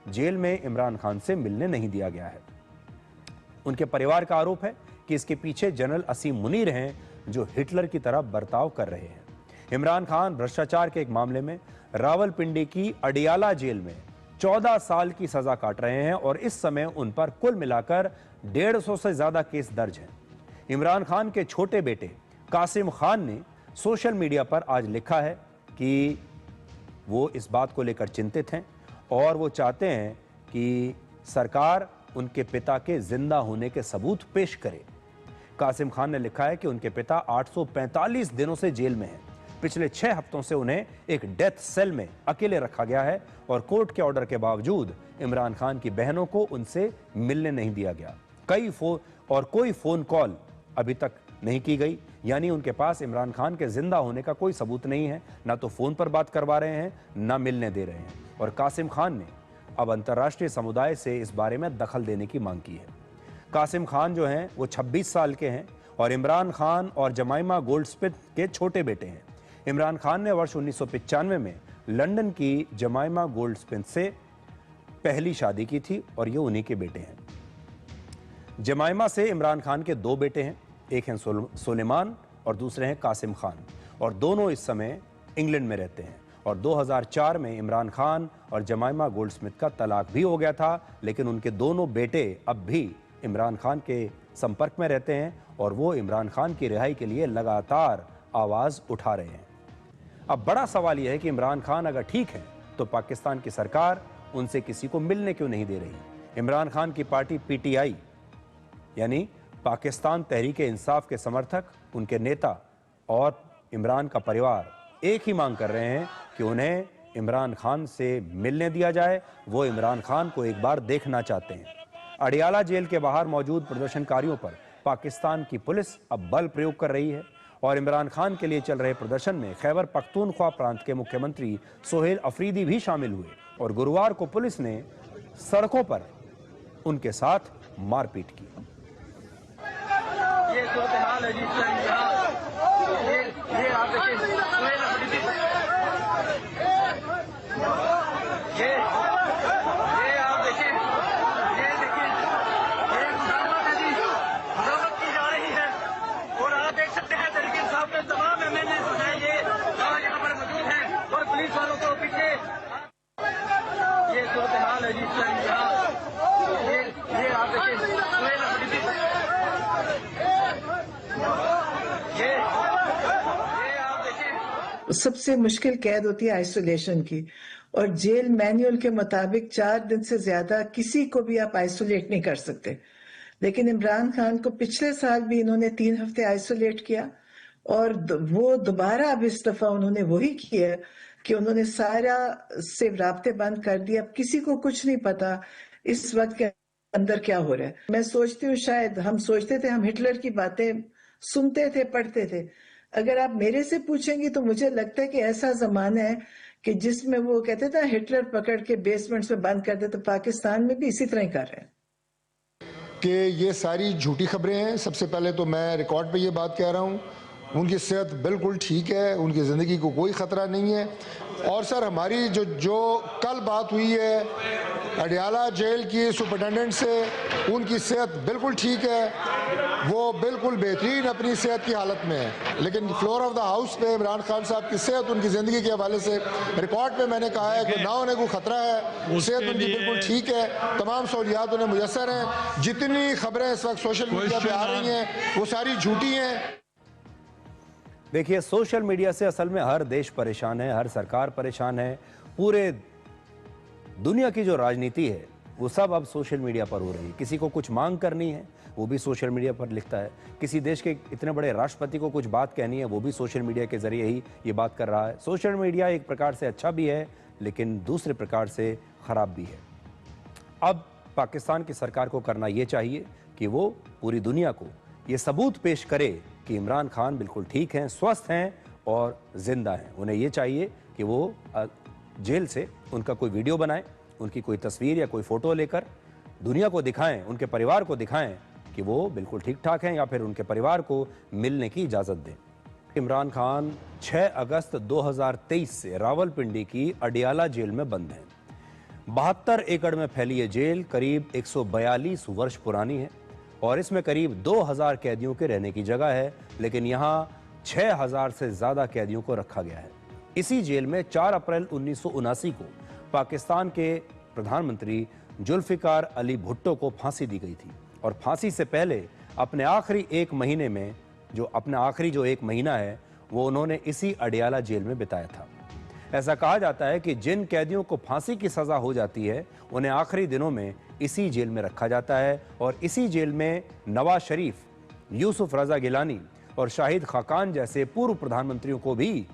जेल में इमरान खान से मिलने नहीं दिया गया है। उनके परिवार का आरोप है कि इसके पीछे जनरल असीम मुनीर हैं जो हिटलर की तरह बर्ताव कर रहे हैं। इमरान खान भ्रष्टाचार के एक मामले में रावलपिंडी की अडियाला जेल में 14 साल की सजा काट रहे हैं और इस समय उन पर कुल मिलाकर 150 से ज्यादा केस दर्ज हैं। इमरान खान के छोटे बेटे कासिम खान ने सोशल मीडिया पर आज लिखा है कि वो इस बात को लेकर चिंतित हैं और वो चाहते हैं कि सरकार उनके पिता के जिंदा होने के सबूत पेश करे। कासिम खान ने लिखा है कि उनके पिता 845 दिनों से जेल में हैं। पिछले 6 हफ्तों से उन्हें एक डेथ सेल में अकेले रखा गया है और कोर्ट के ऑर्डर के बावजूद इमरान खान की बहनों को उनसे मिलने नहीं दिया गया। कोई फोन कॉल अभी तक नहीं की गई। यानी उनके पास इमरान खान के जिंदा होने का कोई सबूत नहीं है। ना तो फोन पर बात करवा रहे हैं, ना मिलने दे रहे हैं। और कासिम खान ने अब अंतर्राष्ट्रीय समुदाय से इस बारे में दखल देने की मांग की है। कासिम खान जो हैं वो 26 साल के हैं और इमरान खान और जमाइमा गोल्डस्मिथ के छोटे बेटे हैं। इमरान खान ने वर्ष 1995 में लंदन की जमाइमा गोल्डस्मिथ से पहली शादी की थी और ये उन्हीं के बेटे हैं। जमाइमा से इमरान खान के 2 बेटे हैं, एक हैं सुलेमान और दूसरे हैं कासिम खान और दोनों इस समय इंग्लैंड में रहते हैं। और 2004 में इमरान खान और जमाइमा गोल्डस्मिथ का तलाक भी हो गया था, लेकिन उनके दोनों बेटे अब भी इमरान खान के संपर्क में रहते हैं और वो इमरान खान की रिहाई के लिए लगातार आवाज उठा रहे हैं। अब बड़ा सवाल यह है कि इमरान खान अगर ठीक है तो पाकिस्तान की सरकार उनसे किसी को मिलने क्यों नहीं दे रही। इमरान खान की पार्टी PTI यानी पाकिस्तान तहरीक-ए-इंसाफ के समर्थक, उनके नेता और इमरान का परिवार एक ही मांग कर रहे हैं कि उन्हें इमरान खान से मिलने दिया जाए। वो इमरान खान को एक बार देखना चाहते हैं। अडियाला जेल के बाहर मौजूद प्रदर्शनकारियों पर पाकिस्तान की पुलिस अब बल प्रयोग कर रही है और इमरान खान के लिए चल रहे प्रदर्शन में खैबर पख्तूनख्वा प्रांत के मुख्यमंत्री सोहेल अफरीदी भी शामिल हुए और गुरुवार को पुलिस ने सड़कों पर उनके साथ मारपीट की। ये सूरत-ए-हाल है जिस ये आप देखिए सोहेल अफरीदी ये आप देखिए ये मुजामत है जी, मुजामत की जा रही है और आप देख सकते हैं तहरीक साहब के तमाम MLA जो है ये यहाँ पर मौजूद हैं और पुलिस वालों को पीछे ये सूरत-ए-हाल है जिस ये आप देखिए सोहेल अफरीदी सबसे मुश्किल कैद होती है आइसोलेशन की और जेल मैनुअल के मुताबिक 4 दिन से ज्यादा किसी को भी आप आइसोलेट नहीं कर सकते। लेकिन इमरान खान को पिछले साल भी इन्होंने 3 हफ्ते आइसोलेट किया और वो दोबारा अब इस दफा उन्होंने वही किया कि उन्होंने सारा से राब्ते बंद कर दिया। अब किसी को कुछ नहीं पता इस वक्त के अंदर क्या हो रहा है। मैं सोचती हूँ शायद हम सोचते थे हम हिटलर की बातें सुनते थे, पढ़ते थे। अगर आप मेरे से पूछेंगे तो मुझे लगता है कि ऐसा जमाना है कि जिसमें वो कहते थे हिटलर पकड़ के बेसमेंट्स में बंद कर दे, तो पाकिस्तान में भी इसी तरह ही कर रहे हैं कि ये सारी झूठी खबरें हैं। सबसे पहले तो मैं रिकॉर्ड पे ये बात कह रहा हूँ, उनकी सेहत बिल्कुल ठीक है, उनकी ज़िंदगी को कोई ख़तरा नहीं है। और सर हमारी जो कल बात हुई है अडियाला जेल की सुपरिटेंडेंट से, उनकी सेहत बिल्कुल ठीक है, वो बिल्कुल बेहतरीन अपनी सेहत की हालत में है। लेकिन फ्लोर ऑफ द हाउस पे इमरान खान साहब की सेहत, उनकी ज़िंदगी के हवाले से रिकॉर्ड पे मैंने कहा है कि ना उन्हें कोई ख़तरा है, सेहत उनकी बिल्कुल ठीक है, तमाम सहूलियात उन्हें मुयस्सर हैं। जितनी खबरें इस वक्त सोशल मीडिया पे आ रही हैं वो सारी झूठी हैं। देखिए, सोशल मीडिया से असल में हर देश परेशान है, हर सरकार परेशान है। पूरे दुनिया की जो राजनीति है वो सब अब सोशल मीडिया पर हो रही है। किसी को कुछ मांग करनी है वो भी सोशल मीडिया पर लिखता है, किसी देश के इतने बड़े राष्ट्रपति को कुछ बात कहनी है वो भी सोशल मीडिया के जरिए ही ये बात कर रहा है। सोशल मीडिया एक प्रकार से अच्छा भी है लेकिन दूसरे प्रकार से खराब भी है। अब पाकिस्तान की सरकार को करना ये चाहिए कि वो पूरी दुनिया को ये सबूत पेश करे कि इमरान खान बिल्कुल ठीक हैं, स्वस्थ हैं और जिंदा हैं। उन्हें ये चाहिए कि वो जेल से उनका कोई वीडियो बनाएं, उनकी कोई तस्वीर या कोई फोटो लेकर दुनिया को दिखाएं, उनके परिवार को दिखाएं कि वो बिल्कुल ठीक ठाक हैं, या फिर उनके परिवार को मिलने की इजाज़त दें। इमरान खान 6 अगस्त 2023 से रावलपिंडी की अडियाला जेल में बंद हैं। 72 एकड़ में फैली ये जेल करीब 142 वर्ष पुरानी है और इसमें करीब 2000 कैदियों के रहने की जगह है, लेकिन यहाँ 6000 से ज़्यादा कैदियों को रखा गया है। इसी जेल में 4 अप्रैल 1979 को पाकिस्तान के प्रधानमंत्री जुल्फिकार अली भुट्टो को फांसी दी गई थी और फांसी से पहले अपने आखिरी एक महीने में अपना आखिरी जो एक महीना है वो उन्होंने इसी अडियाला जेल में बिताया था। ऐसा कहा जाता है कि जिन कैदियों को फांसी की सज़ा हो जाती है उन्हें आखिरी दिनों में इसी जेल में रखा जाता है और इसी जेल में नवाज शरीफ, यूसुफ रजा गिलानी और शाहिद खाकान जैसे पूर्व प्रधानमंत्रियों को भी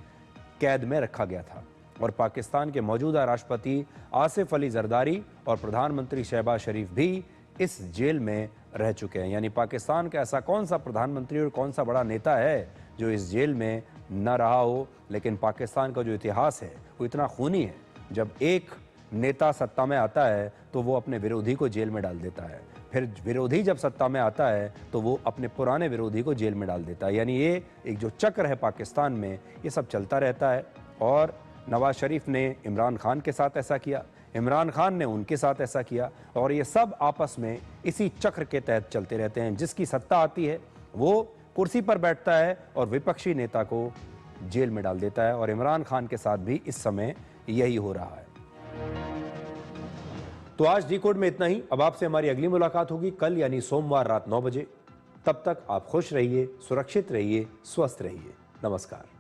कैद में रखा गया था। और पाकिस्तान के मौजूदा राष्ट्रपति आसिफ अली जरदारी और प्रधानमंत्री शहबाज शरीफ भी इस जेल में रह चुके हैं। यानी पाकिस्तान का ऐसा कौन सा प्रधानमंत्री और कौन सा बड़ा नेता है जो इस जेल में न रहा हो। लेकिन पाकिस्तान का जो इतिहास है वो इतना खूनी है, जब एक नेता सत्ता में आता है तो वो अपने विरोधी को जेल में डाल देता है, फिर विरोधी जब सत्ता में आता है तो वो अपने पुराने विरोधी को जेल में डाल देता है। यानी ये एक जो चक्र है पाकिस्तान में, ये सब चलता रहता है। और नवाज शरीफ ने इमरान खान के साथ ऐसा किया, इमरान खान ने उनके साथ ऐसा किया और ये सब आपस में इसी चक्र के तहत चलते रहते हैं। जिसकी सत्ता आती है वो कुर्सी पर बैठता है और विपक्षी नेता को जेल में डाल देता है और इमरान खान के साथ भी इस समय यही हो रहा है। तो आज डिकोड में इतना ही। अब आपसे हमारी अगली मुलाकात होगी कल यानी सोमवार रात 9 बजे। तब तक आप खुश रहिए, सुरक्षित रहिए, स्वस्थ रहिए। नमस्कार।